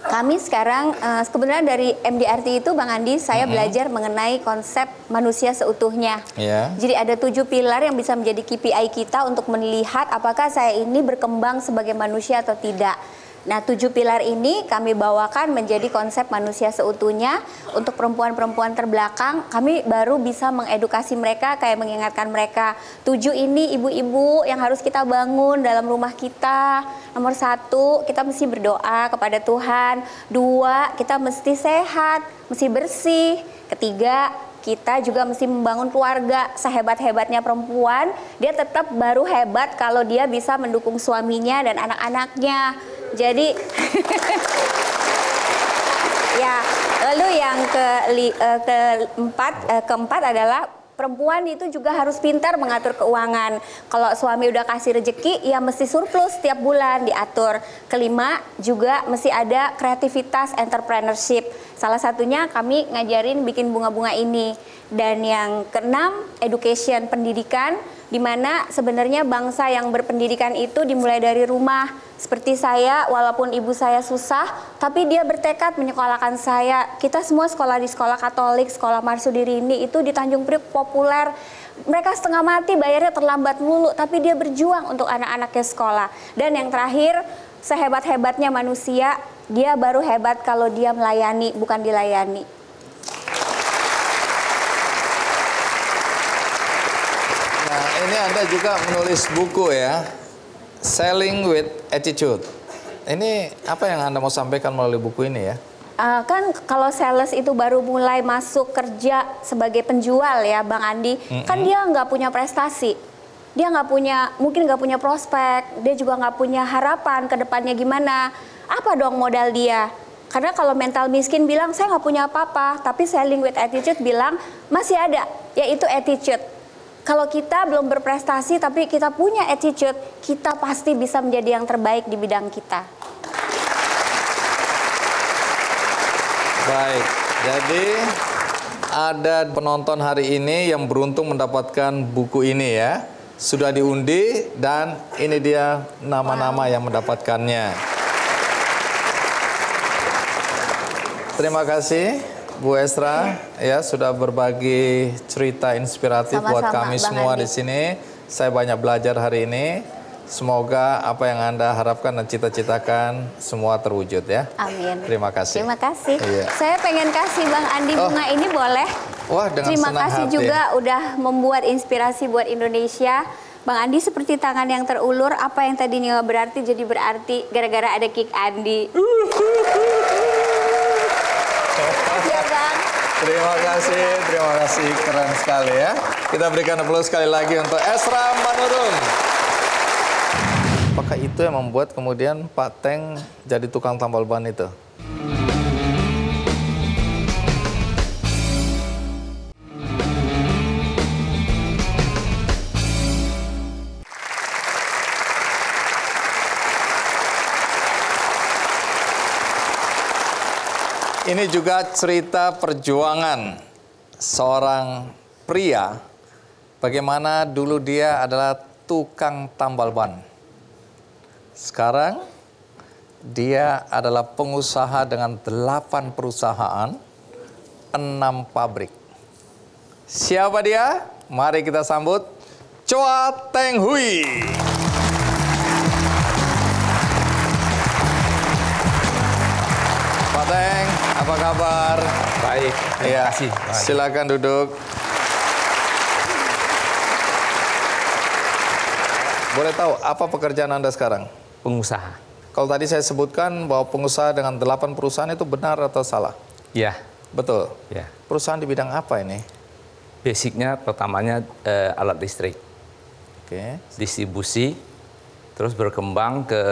B: Kami sekarang kebetulan dari MDRT itu Bang Andi, saya belajar mengenai konsep manusia seutuhnya.
A: Yeah.
B: Jadi ada 7 pilar yang bisa menjadi KPI kita untuk melihat apakah saya ini berkembang sebagai manusia atau tidak. Nah, 7 pilar ini kami bawakan menjadi konsep manusia seutuhnya. Untuk perempuan-perempuan terbelakang, kami baru bisa mengedukasi mereka, kayak mengingatkan mereka. 7 ini ibu-ibu yang harus kita bangun dalam rumah kita. Nomor 1, kita mesti berdoa kepada Tuhan. 2, kita mesti sehat, mesti bersih. 3, kita juga mesti membangun keluarga. Sehebat-hebatnya perempuan, dia tetap baru hebat kalau dia bisa mendukung suaminya dan anak-anaknya. Jadi ya, lalu yang keempat adalah perempuan itu juga harus pintar mengatur keuangan. Kalau suami udah kasih rezeki, ya mesti surplus setiap bulan diatur. 5, juga mesti ada kreativitas entrepreneurship. Salah satunya kami ngajarin bikin bunga-bunga ini. Dan yang ke-6, education, pendidikan. di mana sebenarnya bangsa yang berpendidikan itu dimulai dari rumah. Seperti saya, walaupun ibu saya susah, tapi dia bertekad menyekolahkan saya. Kita semua sekolah di sekolah Katolik, sekolah Marsudirini itu di Tanjung Priok populer. Mereka setengah mati, bayarnya terlambat mulu, tapi dia berjuang untuk anak-anaknya sekolah. Dan yang terakhir, sehebat-hebatnya manusia, dia baru hebat kalau dia melayani, bukan dilayani.
A: Nah, ini Anda juga menulis buku ya, Selling with Attitude. Ini apa yang Anda mau sampaikan melalui buku ini ya?
B: Kan kalau sales itu baru mulai masuk kerja sebagai penjual ya Bang Andi, kan dia nggak punya prestasi. Dia mungkin nggak punya prospek, dia juga nggak punya harapan ke depannya gimana. Apa dong modal dia? Karena kalau mental miskin bilang, saya nggak punya apa-apa, tapi selling with attitude bilang, masih ada, yaitu attitude. Kalau kita belum berprestasi, tapi kita punya attitude, kita pasti bisa menjadi yang terbaik di bidang kita.
A: Baik, jadi ada penonton hari ini yang beruntung mendapatkan buku ini ya. Sudah diundi dan ini dia nama-nama yang mendapatkannya. Terima kasih Bu Esra ya sudah berbagi cerita inspiratif buat kami semua di sini. Saya banyak belajar hari ini. Semoga apa yang Anda harapkan dan cita-citakan semua terwujud ya.
B: Amin.
A: Terima kasih.
B: Terima kasih.
A: Iya.
B: Saya pengen kasih Bang Andi bunga ini boleh?
A: Wah, dengan
B: Terima
A: senang
B: kasih
A: hati.
B: juga udah membuat inspirasi buat Indonesia. Bang Andi seperti tangan yang terulur, apa yang tadinya berarti jadi berarti gara-gara ada Kick Andi. Ya Bang.
A: Terima kasih, keren sekali ya. Kita berikan aplaus sekali lagi untuk Esra Manurung. Apakah itu yang membuat kemudian Pak Teng jadi tukang tambal ban itu? Ini juga cerita perjuangan seorang pria, bagaimana dulu dia adalah tukang tambal ban. Sekarang dia adalah pengusaha dengan 8 perusahaan, 6 pabrik. Siapa dia? Mari kita sambut Choa Teng Hui. Pak Teng, apa kabar?
D: Baik, terima kasih.
A: Silakan duduk. Boleh tahu apa pekerjaan Anda sekarang?
D: Pengusaha.
A: Kalau tadi saya sebutkan bahwa pengusaha dengan 8 perusahaan itu benar atau salah?
D: Ya.
A: Betul.
D: Ya.
A: Perusahaan di bidang apa ini?
D: Basicnya pertamanya alat listrik, distribusi, terus berkembang ke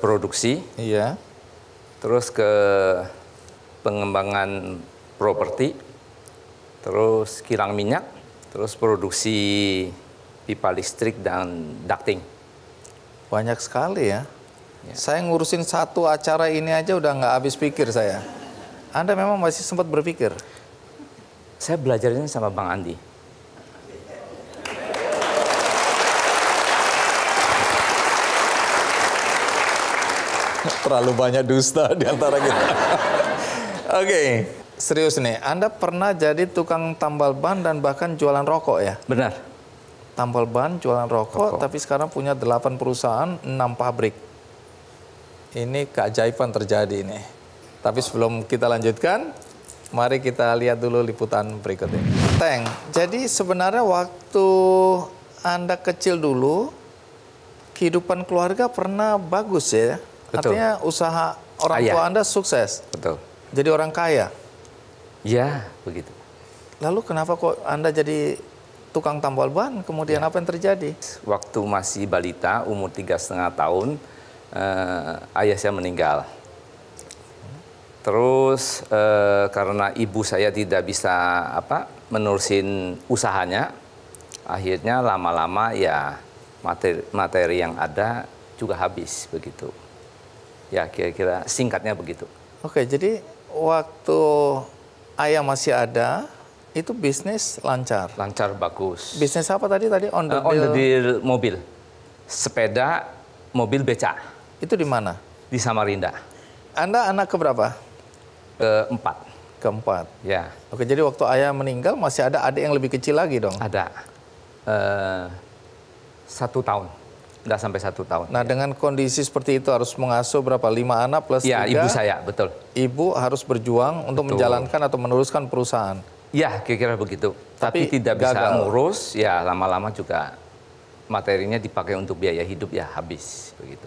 D: produksi,
A: Iya.
D: terus ke pengembangan properti, terus kilang minyak, terus produksi pipa listrik dan ducting.
A: Banyak sekali ya. Saya ngurusin satu acara ini aja udah nggak habis pikir saya. Anda memang masih sempat berpikir?
D: Saya belajarnya sama Bang Andi.
A: Terlalu banyak dusta di antara kita. Oke, serius nih. Anda pernah jadi tukang tambal ban dan bahkan jualan rokok ya?
D: Benar.
A: Tambal ban, jualan rokok, tapi sekarang punya 8 perusahaan, 6 pabrik. Ini keajaiban terjadi ini. Tapi sebelum kita lanjutkan, mari kita lihat dulu liputan berikut ini. Teng, jadi sebenarnya waktu Anda kecil dulu, kehidupan keluarga pernah bagus ya?
D: Betul.
A: Artinya usaha orang tua Anda sukses?
D: Betul.
A: Jadi orang kaya?
D: Ya, begitu.
A: Lalu kenapa kok Anda jadi tukang tambal ban, kemudian apa yang terjadi?
D: Waktu masih balita, umur 3,5 tahun, ayah saya meninggal. Terus karena ibu saya tidak bisa menerusin usahanya, akhirnya lama-lama ya materi yang ada juga habis begitu. Ya kira-kira singkatnya begitu.
A: Oke, jadi waktu ayah masih ada, Itu bisnis lancar?
D: Lancar, bagus.
A: Bisnis apa tadi? On the
D: deal mobil. Sepeda, mobil beca.
A: Itu di mana?
D: Di Samarinda.
A: Anda anak keberapa?
D: Keempat.
A: Keempat?
D: Ya.
A: Oke, jadi waktu ayah meninggal masih ada adik yang lebih kecil lagi dong?
D: Ada. 1 tahun. Nggak sampai 1 tahun.
A: Nah, dengan kondisi seperti itu harus mengasuh berapa? 5 anak plus 3?
D: Ya, ibu saya, betul.
A: Ibu harus berjuang untuk menjalankan atau meneruskan perusahaan?
D: Ya, kira-kira begitu. Tapi tidak
A: gagal.
D: bisa ngurus, ya lama-lama juga materinya dipakai untuk biaya hidup, ya habis. Begitu.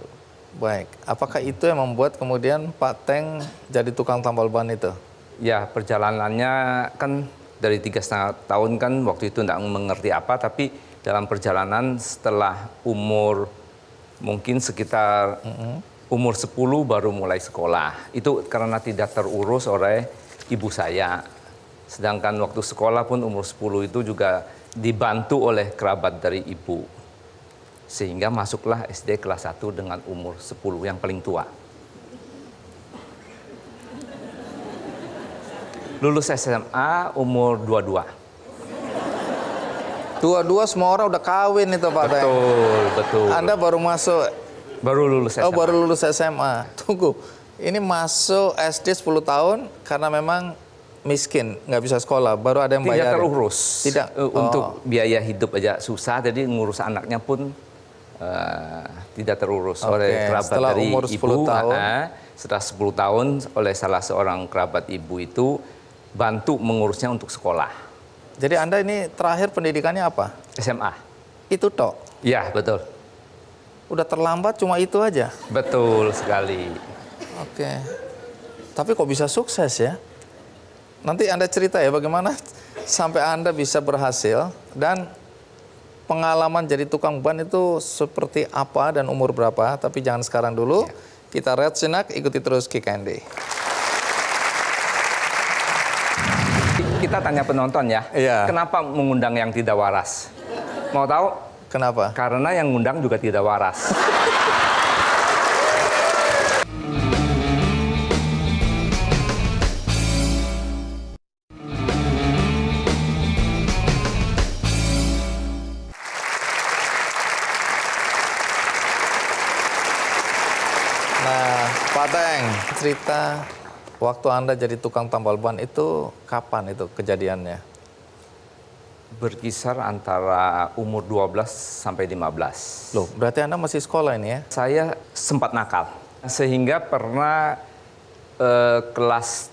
A: Baik, apakah itu yang membuat kemudian Pak Teng jadi tukang tambal ban itu?
D: Ya, perjalanannya kan dari 3,5 tahun kan waktu itu nggak mengerti apa, tapi dalam perjalanan setelah umur mungkin sekitar umur 10 baru mulai sekolah. Itu karena tidak terurus oleh ibu saya. Sedangkan waktu sekolah pun umur 10 itu juga dibantu oleh kerabat dari ibu. Sehingga masuklah SD kelas 1 dengan umur 10 yang paling tua. Lulus SMA umur 22.
A: Dua-dua semua orang udah kawin itu Pak Teng.
D: Betul.
A: Anda baru masuk?
D: Baru lulus SMA.
A: Oh, baru lulus SMA. Tunggu, ini masuk SD 10 tahun karena memang miskin, nggak bisa sekolah, baru ada yang bayar.
D: Tidak terurus.
A: Tidak.
D: Untuk biaya hidup aja susah, jadi ngurus anaknya pun tidak terurus oleh kerabat
A: setelah
D: dari
A: umur 10
D: ibu.
A: tahun.
D: Setelah 10 tahun oleh salah seorang kerabat ibu itu bantu mengurusnya untuk sekolah.
A: Jadi Anda ini terakhir pendidikannya apa?
D: SMA.
A: Itu tok?
D: Ya, betul.
A: Udah terlambat cuma itu aja?
D: Betul sekali.
A: Oke. Tapi kok bisa sukses ya? Nanti Anda cerita ya bagaimana sampai Anda bisa berhasil dan pengalaman jadi tukang ban itu seperti apa dan umur berapa. Tapi jangan sekarang dulu. Ya. Kita rehat sejenak, ikuti terus Kick Andy.
D: Kita tanya penonton ya, kenapa mengundang yang tidak waras? Mau tahu?
A: Kenapa?
D: Karena yang ngundang juga tidak waras.
A: Nah, Pak Teng, cerita waktu Anda jadi tukang tambal ban itu kapan itu kejadiannya?
D: Berkisar antara umur 12 sampai 15.
A: Loh, berarti Anda masih sekolah ini ya?
D: Saya sempat nakal. Sehingga pernah kelas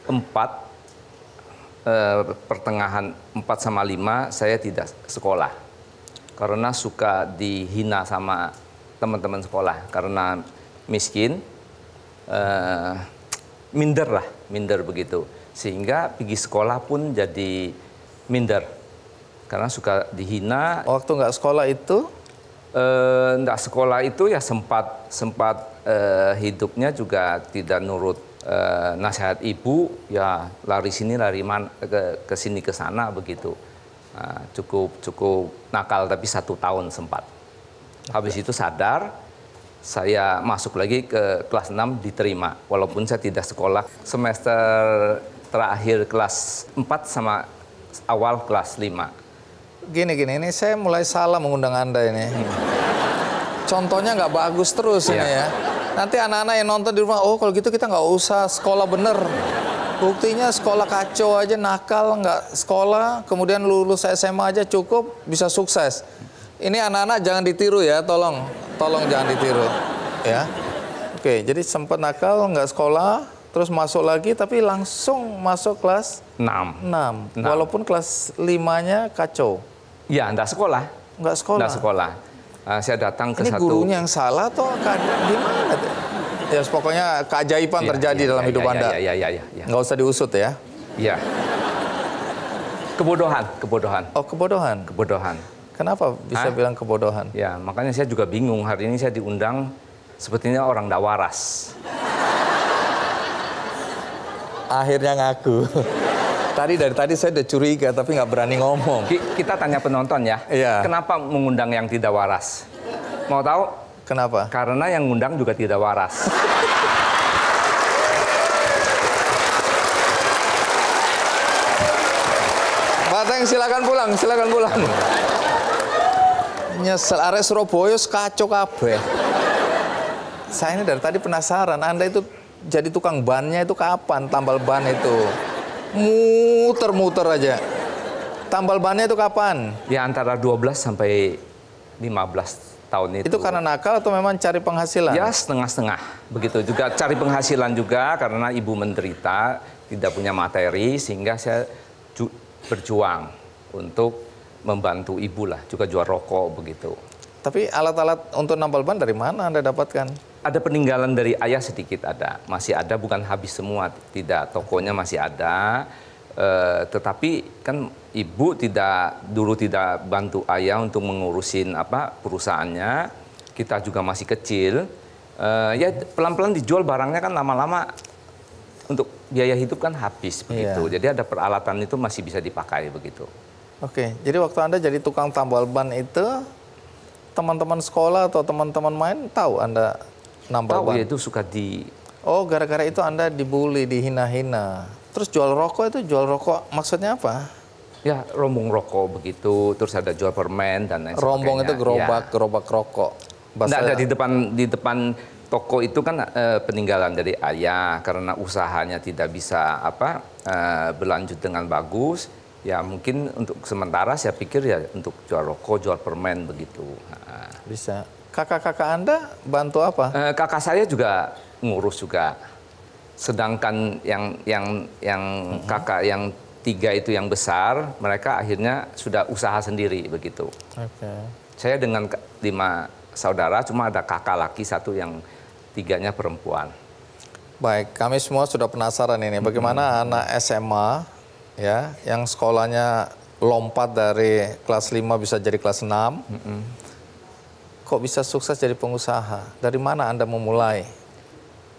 D: 4, pertengahan 4 sama 5, saya tidak sekolah. Karena suka dihina sama teman-teman sekolah. Karena miskin, minder begitu. Sehingga pergi sekolah pun jadi minder. Karena suka dihina.
A: Waktu nggak sekolah itu?
D: Nggak sekolah itu ya sempat hidupnya juga tidak nurut nasihat ibu. Ya lari sini lari ke sini ke sana begitu. Cukup nakal, tapi 1 tahun sempat. Habis itu sadar, saya masuk lagi ke kelas 6 diterima. Walaupun saya tidak sekolah semester terakhir kelas 4 sama awal kelas 5.
A: Gini, ini saya mulai salah mengundang Anda ini. Contohnya nggak bagus terus ini ya. Nanti anak-anak yang nonton di rumah, oh kalau gitu kita nggak usah sekolah bener. Buktinya sekolah kacau aja, nakal, nggak sekolah, kemudian lulus SMA aja cukup, bisa sukses. Ini anak-anak jangan ditiru ya, tolong jangan ditiru. Ya. Oke, jadi sempat nakal, nggak sekolah, terus masuk lagi, tapi langsung masuk kelas 6. Walaupun kelas 5-nya kacau.
D: Ya, enggak sekolah.
A: Enggak sekolah.
D: Saya datang ke
A: ini
D: satu...
A: gurunya yang salah atau gimana? Ya, pokoknya keajaiban terjadi dalam hidup Anda. Nggak usah diusut ya.
D: Iya. Kebodohan.
A: Oh, kebodohan. Kenapa bisa bilang kebodohan?
D: Ya, makanya saya juga bingung. Hari ini saya diundang, sepertinya orang nggak waras.
A: Akhirnya ngaku. Dari tadi saya udah curiga tapi nggak berani ngomong.
D: Kita tanya penonton ya.
A: Iya.
D: Kenapa mengundang yang tidak waras? Mau tahu?
A: Kenapa?
D: Karena yang ngundang juga tidak waras.
A: Areng silakan pulang, silakan pulang. Nyesel arek Surabaya kacau kabeh. Saya ini dari tadi penasaran, Anda itu jadi tukang bannya itu kapan? Tambal ban itu muter-muter aja. Tambal bannya itu kapan?
D: Ya antara 12 sampai 15 tahun itu.
A: Itu karena nakal atau memang cari penghasilan?
D: Ya setengah-setengah. Begitu juga cari penghasilan juga karena ibu menderita, tidak punya materi sehingga saya berjuang untuk membantu ibu lah, juga jual rokok begitu.
A: Tapi alat-alat untuk nambal ban dari mana Anda dapatkan?
D: Ada peninggalan dari ayah sedikit ada, masih ada, bukan habis semua, tidak, tokonya masih ada. Tetapi kan ibu dulu tidak bantu ayah untuk mengurusin perusahaannya. Kita juga masih kecil. Ya pelan-pelan dijual barangnya kan lama-lama untuk biaya hidup kan habis begitu. Jadi ada peralatan itu masih bisa dipakai begitu.
A: Oke, jadi waktu Anda jadi tukang tambal ban itu, teman-teman sekolah atau teman-teman main tahu Anda nambal ban?
D: Tahu ya, itu suka
A: Oh, gara-gara itu Anda dibully, dihina-hina. Terus jual rokok itu, jual rokok maksudnya apa?
D: Ya, rombong rokok begitu, terus ada jual permen dan lain sebagainya.
A: Rombong itu gerobak rokok.
D: Nggak ada di depan toko itu kan peninggalan dari ayah, karena usahanya tidak bisa berlanjut dengan bagus. Ya mungkin untuk sementara saya pikir ya untuk jual rokok, jual permen begitu.
A: Bisa. Kakak-kakak Anda bantu apa?
D: Kakak saya juga ngurus juga. Sedangkan yang kakak yang 3 itu yang besar, mereka akhirnya sudah usaha sendiri begitu. Saya dengan 5 saudara, cuma ada kakak laki 1 yang 3-nya perempuan.
A: Baik, kami semua sudah penasaran ini bagaimana anak SMA ya yang sekolahnya lompat dari kelas 5 bisa jadi kelas 6. Kok bisa sukses jadi pengusaha? Dari mana Anda memulai?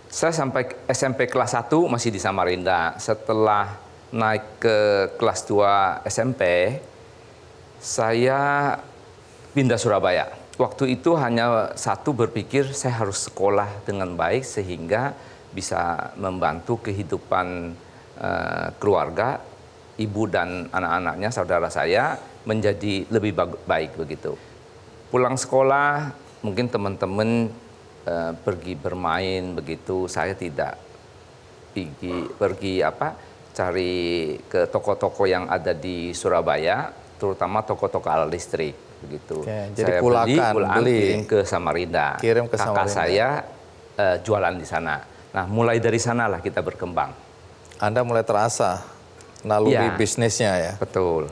D: Saya sampai SMP kelas 1 masih di Samarinda. Setelah naik ke kelas 2 SMP, saya pindah Surabaya. Waktu itu hanya satu berpikir saya harus sekolah dengan baik sehingga bisa membantu kehidupan keluarga, ibu dan anak-anaknya, saudara saya menjadi lebih baik begitu. Pulang sekolah, mungkin teman-teman pergi bermain begitu, saya tidak pergi cari ke toko-toko yang ada di Surabaya, terutama toko-toko alat listrik begitu.
A: Jadi
D: saya kirim ke Samarinda. Kakak saya jualan di sana. Nah, mulai dari sanalah kita berkembang.
A: Anda mulai terasa naluri bisnisnya ya?
D: Betul.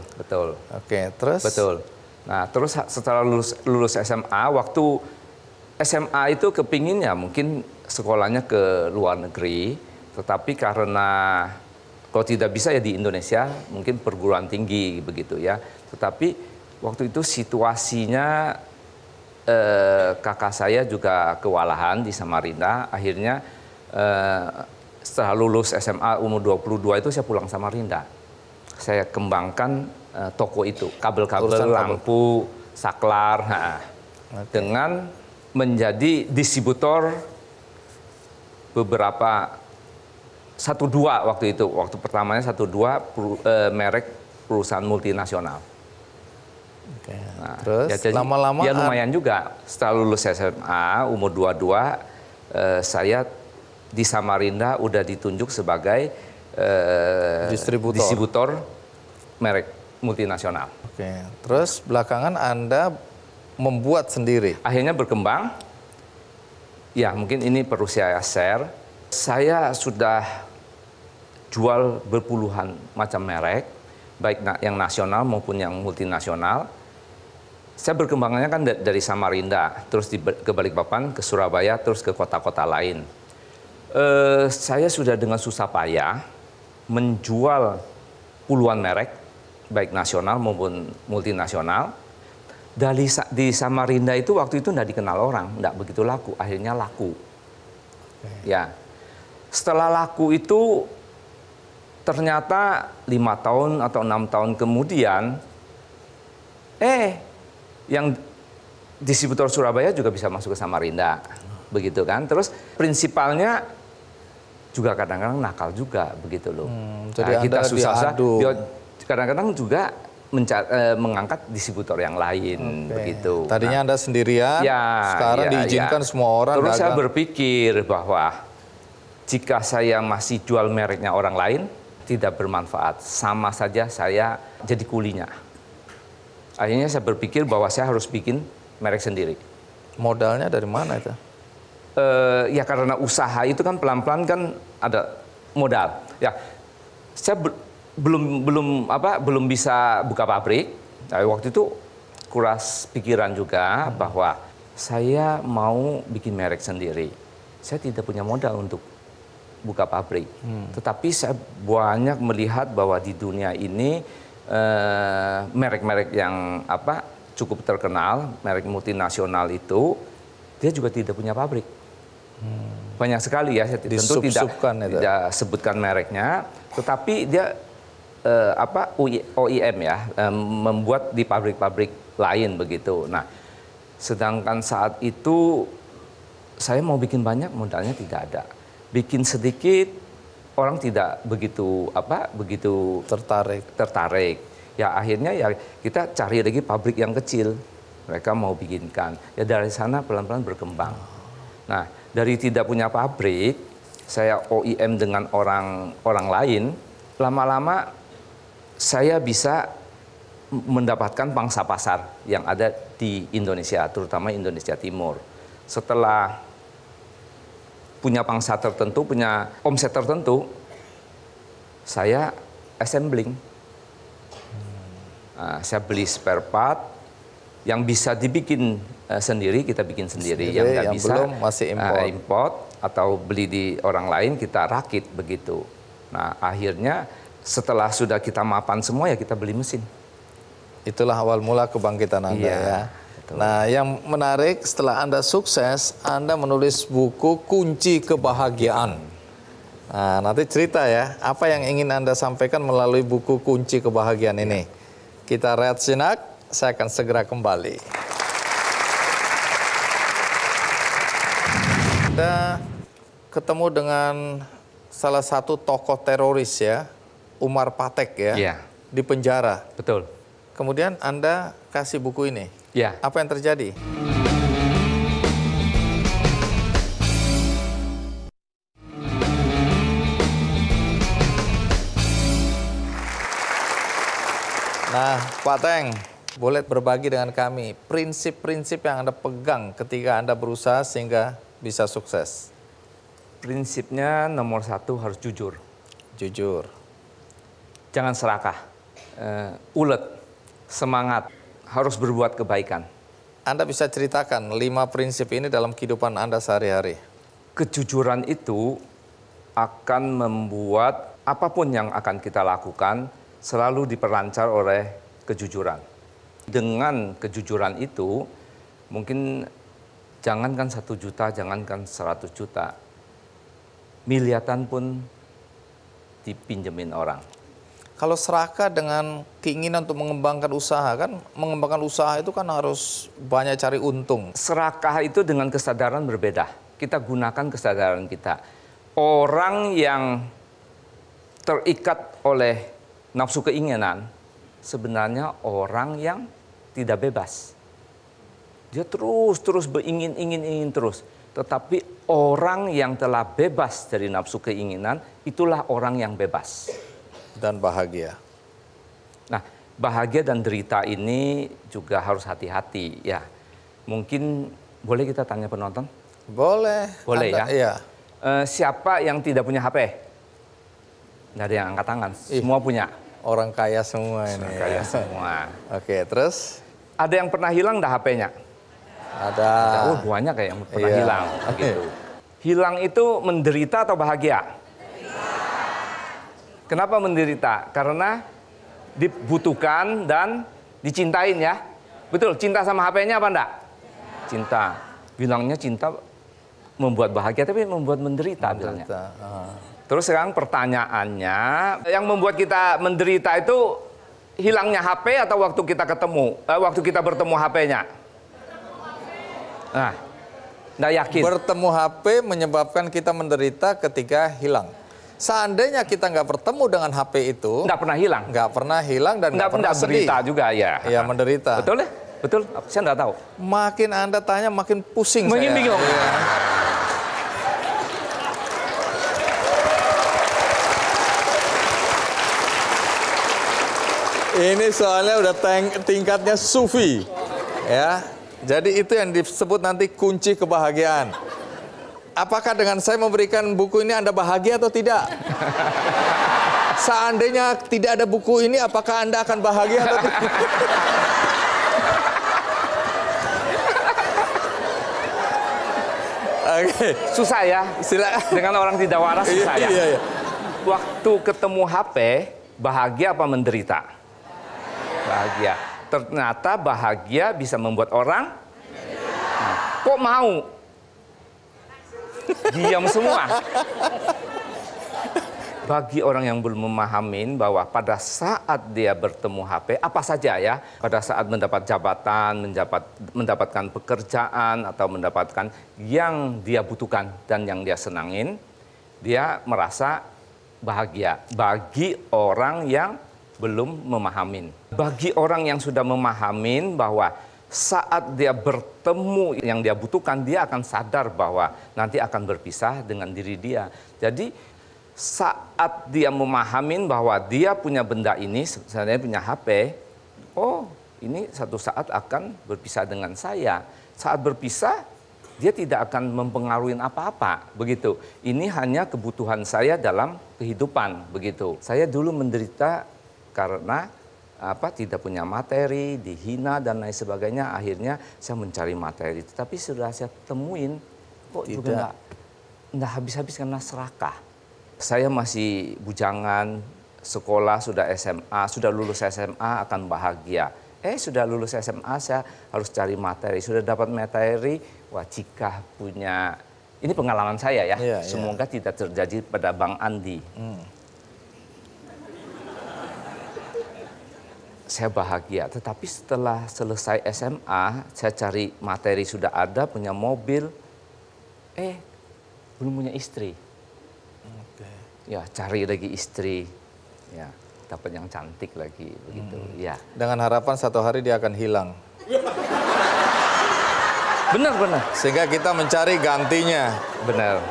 A: Oke, terus?
D: Betul. Nah, terus setelah lulus SMA, waktu SMA itu kepinginnya mungkin sekolahnya ke luar negeri, tetapi karena kalau tidak bisa ya di Indonesia, mungkin perguruan tinggi begitu ya. Tetapi waktu itu situasinya kakak saya juga kewalahan di Samarinda, akhirnya setelah lulus SMA umur 22 itu saya pulang Samarinda. Saya kembangkan toko itu, kabel-kabel, lampu, saklar, dengan menjadi distributor beberapa 1-2 waktu itu. Waktu pertamanya 1-2 merek perusahaan multinasional.
A: Nah, terus lama-lama
D: ya lumayan juga. Setelah lulus SMA umur 22 saya di Samarinda udah ditunjuk sebagai distributor merek multinasional.
A: Terus belakangan Anda membuat sendiri?
D: Akhirnya berkembang. Ya mungkin ini perlu saya share. Saya sudah jual berpuluhan macam merek, baik yang nasional maupun yang multinasional. Saya berkembangnya kan dari Samarinda, terus ke Balikpapan, ke Surabaya, terus ke kota-kota lain. Saya sudah dengan susah payah menjual puluhan merek, baik nasional maupun multinasional. Di Samarinda itu waktu itu tidak dikenal orang, tidak begitu laku. Akhirnya laku. Ya, setelah laku itu ternyata 5 tahun atau 6 tahun kemudian, yang distributor Surabaya juga bisa masuk ke Samarinda, begitu kan? Terus prinsipalnya juga kadang-kadang nakal juga begitu loh.
A: Jadi
D: kita susah-susah.
A: diadu.
D: Kadang-kadang juga mengangkat distributor yang lain begitu.
A: Tadinya Anda sendirian, sekarang diizinkan semua orang.
D: Terus saya berpikir bahwa jika saya masih jual mereknya orang lain, tidak bermanfaat. Sama saja saya jadi kulinya. Akhirnya saya berpikir bahwa saya harus bikin merek sendiri.
A: Modalnya dari mana itu?
D: Ya karena usaha itu kan pelan-pelan kan ada modal. Ya, saya belum bisa buka pabrik. Nah, waktu itu kuras pikiran juga bahwa saya mau bikin merek sendiri. Saya tidak punya modal untuk buka pabrik. Tetapi saya banyak melihat bahwa di dunia ini merek-merek yang cukup terkenal, merek multinasional itu dia juga tidak punya pabrik. Banyak sekali ya, saya tentu tidak sebutkan mereknya, tetapi dia OEM ya, membuat di pabrik-pabrik lain begitu. Nah, sedangkan saat itu saya mau bikin banyak, modalnya tidak ada. Bikin sedikit, orang tidak begitu tertarik. Ya akhirnya ya kita cari lagi pabrik yang kecil, mereka mau bikinkan. Ya dari sana pelan-pelan berkembang. Nah, dari tidak punya pabrik, saya OEM dengan orang lain, lama-lama saya bisa mendapatkan pangsa pasar yang ada di Indonesia, terutama Indonesia Timur. Setelah punya pangsa tertentu, punya omset tertentu, saya assembling. Saya beli spare part yang bisa dibikin sendiri, kita bikin sendiri. Yang nggak bisa,
A: belum masih
D: import atau beli di orang lain, kita rakit begitu. Nah, akhirnya setelah sudah kita mapan semua, ya kita beli mesin.
A: Itulah awal mula kebangkitan Anda ya. Betul. Nah, yang menarik setelah Anda sukses, Anda menulis buku Kunci Kebahagiaan. Nah, nanti cerita ya, apa yang ingin Anda sampaikan melalui buku Kunci Kebahagiaan ini. Kita rehat sejenak, saya akan segera kembali. Anda ketemu dengan salah satu tokoh teroris ya, Umar Patek ya, di penjara.
D: Betul.
A: Kemudian Anda kasih buku ini.
D: Ya.
A: Apa yang terjadi? Nah, Pak Teng, boleh berbagi dengan kami prinsip-prinsip yang Anda pegang ketika Anda berusaha sehingga bisa sukses?
D: Prinsipnya nomor 1 harus jujur.
A: Jujur.
D: Jangan serakah, ulet, semangat, harus berbuat kebaikan.
A: Anda bisa ceritakan 5 prinsip ini dalam kehidupan Anda sehari-hari.
D: Kejujuran itu akan membuat apapun yang akan kita lakukan selalu diperlancar oleh kejujuran. Dengan kejujuran itu, mungkin jangankan 1 juta, jangankan 100 juta, miliaran pun dipinjemin orang.
A: Kalau serakah dengan keinginan untuk mengembangkan usaha, kan mengembangkan usaha itu kan harus banyak cari untung.
D: Serakah itu dengan kesadaran berbeda. Kita gunakan kesadaran kita. Orang yang terikat oleh nafsu keinginan, sebenarnya orang yang tidak bebas. Dia terus beingin terus. Tetapi orang yang telah bebas dari nafsu keinginan, itulah orang yang bebas.
A: Dan bahagia.
D: Nah, bahagia dan derita ini juga harus hati-hati ya. Mungkin boleh kita tanya penonton?
A: Boleh.
D: Boleh
A: Anda,
D: ya?
A: Iya.
D: Siapa yang tidak punya HP? Nggak ada yang angkat tangan, semua punya.
A: Orang kaya semua ini.
D: Orang kaya semua.
A: Oke, terus?
D: Ada yang pernah hilang dah HP-nya?
A: Ada.
D: Oh, banyak kayak yang pernah hilang. Gitu. Hilang itu menderita atau bahagia? Kenapa menderita? Karena dibutuhkan dan dicintain ya. Betul, cinta sama HP-nya apa enggak? Cinta. Bilangnya cinta membuat bahagia, tapi membuat menderita bilangnya. Terus sekarang pertanyaannya, yang membuat kita menderita itu hilangnya HP atau waktu kita waktu kita bertemu HP-nya? Nah, enggak yakin.
A: Bertemu HP menyebabkan kita menderita ketika hilang. Seandainya kita nggak bertemu dengan HP itu,
D: nggak pernah hilang.
A: Nggak pernah hilang dan nggak pernah sedih.
D: Menderita juga ya.
A: Iya, menderita.
D: Betul ya? Betul. Saya nggak tahu.
A: Makin Anda tanya, makin pusing
D: makin
A: saya.
D: bingung.
A: Iya. Ini soalnya udah tingkatnya sufi, ya. Jadi itu yang disebut nanti kunci kebahagiaan. Apakah dengan saya memberikan buku ini Anda bahagia atau tidak? Seandainya tidak ada buku ini, apakah Anda akan bahagia atau tidak? Oke.
D: Susah ya.
A: Silakan.
D: Dengan orang tidak waras susah ya.
A: Iya.
D: Waktu ketemu HP, bahagia apa menderita? Bahagia. Ternyata bahagia bisa membuat orang kok mau diam semua. Bagi orang yang belum memahamin bahwa pada saat dia bertemu HP, apa saja ya, pada saat mendapat jabatan, mendapatkan pekerjaan, atau mendapatkan yang dia butuhkan dan yang dia senangin, dia merasa bahagia. Bagi orang yang belum memahamin. Bagi orang yang sudah memahamin bahwa saat dia bertemu yang dia butuhkan, dia akan sadar bahwa nanti akan berpisah dengan diri dia. Jadi saat dia memahamin bahwa dia punya benda ini, sebenarnya punya HP, oh ini satu saat akan berpisah dengan saya. Saat berpisah, dia tidak akan mempengaruhi apa-apa, begitu. Ini hanya kebutuhan saya dalam kehidupan, begitu. Saya dulu menderita karena tidak punya materi, dihina dan lain sebagainya. Akhirnya saya mencari materi, tetapi sudah saya temuin kok juga nggak habis-habis karena serakah. Saya masih bujangan, sekolah sudah SMA, sudah lulus SMA akan bahagia. Sudah lulus SMA saya harus cari materi, sudah dapat materi, wah jika punya, ini pengalaman saya ya, semoga tidak terjadi pada Bang Andi. Saya bahagia, tetapi setelah selesai SMA, saya cari materi sudah ada, punya mobil, belum punya istri. Ya, cari lagi istri, ya, dapat yang cantik lagi, begitu. Ya.
A: Dengan harapan satu hari dia akan hilang.
D: Benar.
A: Sehingga kita mencari gantinya.
D: Benar.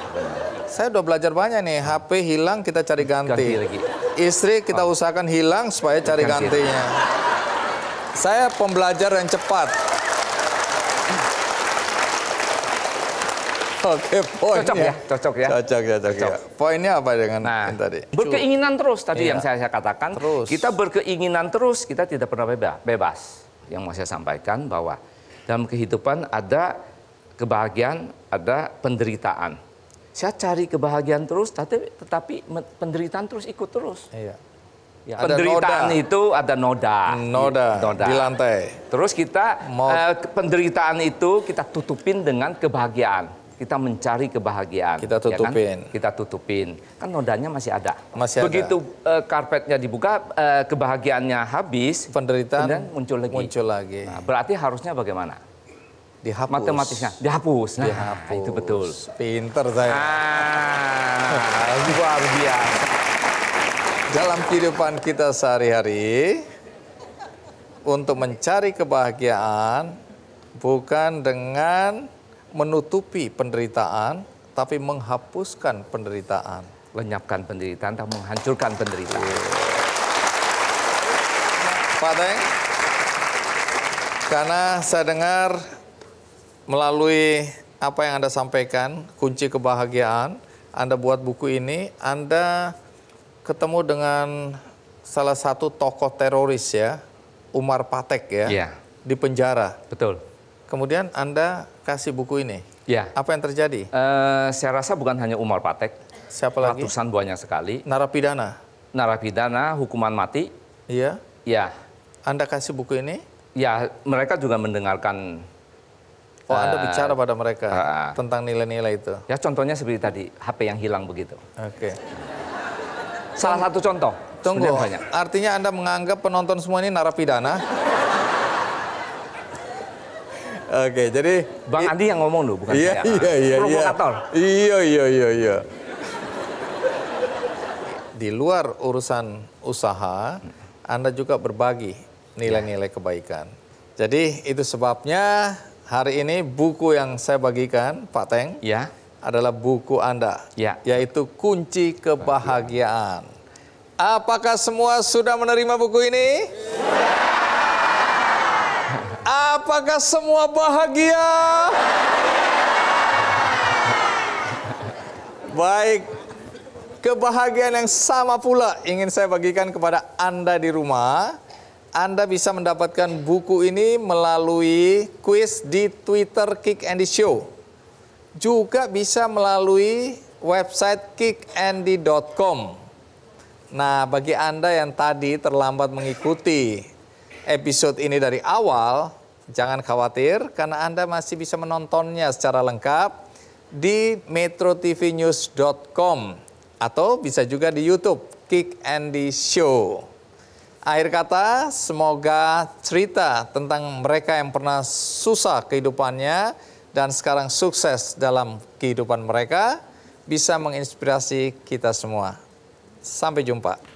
A: Saya udah belajar banyak nih, HP hilang kita cari ganti
D: lagi.
A: Istri kita usahakan hilang supaya cari gantinya. Saya pembelajar yang cepat. Oke, poinnya.
D: Cocok ya.
A: Ya. Poinnya apa dengan yang tadi?
D: Berkeinginan terus tadi yang saya katakan.
A: Terus.
D: Kita berkeinginan terus, kita tidak pernah bebas. Yang mau saya sampaikan bahwa dalam kehidupan ada kebahagiaan, ada penderitaan. Saya cari kebahagiaan terus, tetapi penderitaan terus ikut terus.
A: Iya.
D: Ya, penderitaan itu ada noda
A: di lantai.
D: Terus kita penderitaan itu kita tutupin dengan kebahagiaan. Kita mencari kebahagiaan.
A: Kita tutupin.
D: Ya kan? Kita tutupin. Kan nodanya masih ada.
A: Begitu
D: karpetnya dibuka, kebahagiaannya habis,
A: penderitaan
D: muncul lagi. Nah, berarti harusnya bagaimana?
A: Dihapus.
D: Matematisnya dihapus. Nah, itu betul.
A: Pinter saya.
D: Luar biasa.
A: Dalam kehidupan kita sehari-hari, untuk mencari kebahagiaan bukan dengan menutupi penderitaan, tapi menghapuskan penderitaan.
D: Lenyapkan penderitaan atau menghancurkan penderitaan.
A: Pak Teng, karena saya dengar melalui apa yang Anda sampaikan, kunci kebahagiaan, Anda buat buku ini, Anda ketemu dengan salah satu tokoh teroris ya, Umar Patek ya, di penjara.
D: Betul.
A: Kemudian Anda kasih buku ini.
D: Ya.
A: Apa yang terjadi?
D: Saya rasa bukan hanya Umar Patek.
A: Siapa lagi?
D: Ratusan banyak sekali.
A: Narapidana,
D: hukuman mati.
A: Iya.
D: Ya.
A: Anda kasih buku ini?
D: Ya, mereka juga mendengarkan.
A: Anda bicara pada mereka tentang nilai-nilai itu.
D: Ya, contohnya seperti tadi, HP yang hilang begitu.
A: Oke.
D: Salah satu contoh.
A: Tunggu, artinya Anda menganggap penonton semua ini narapidana? Oke, jadi
D: Bang Andi yang ngomong loh, bukan saya.
A: Iya.
D: Provokator.
A: Iya. di luar urusan usaha, Anda juga berbagi nilai-nilai kebaikan. Jadi itu sebabnya hari ini buku yang saya bagikan, Pak Teng, adalah buku Anda, yaitu Kunci Kebahagiaan. Apakah semua sudah menerima buku ini? Apakah semua bahagia? Baik, kebahagiaan yang sama pula ingin saya bagikan kepada Anda di rumah. Anda bisa mendapatkan buku ini melalui kuis di Twitter Kick Andy Show. Juga bisa melalui website kickandy.com. Nah, bagi Anda yang tadi terlambat mengikuti episode ini dari awal, jangan khawatir karena Anda masih bisa menontonnya secara lengkap di metrotvnews.com atau bisa juga di YouTube Kick Andy Show. Akhir kata, semoga cerita tentang mereka yang pernah susah kehidupannya dan sekarang sukses dalam kehidupan mereka bisa menginspirasi kita semua. Sampai jumpa.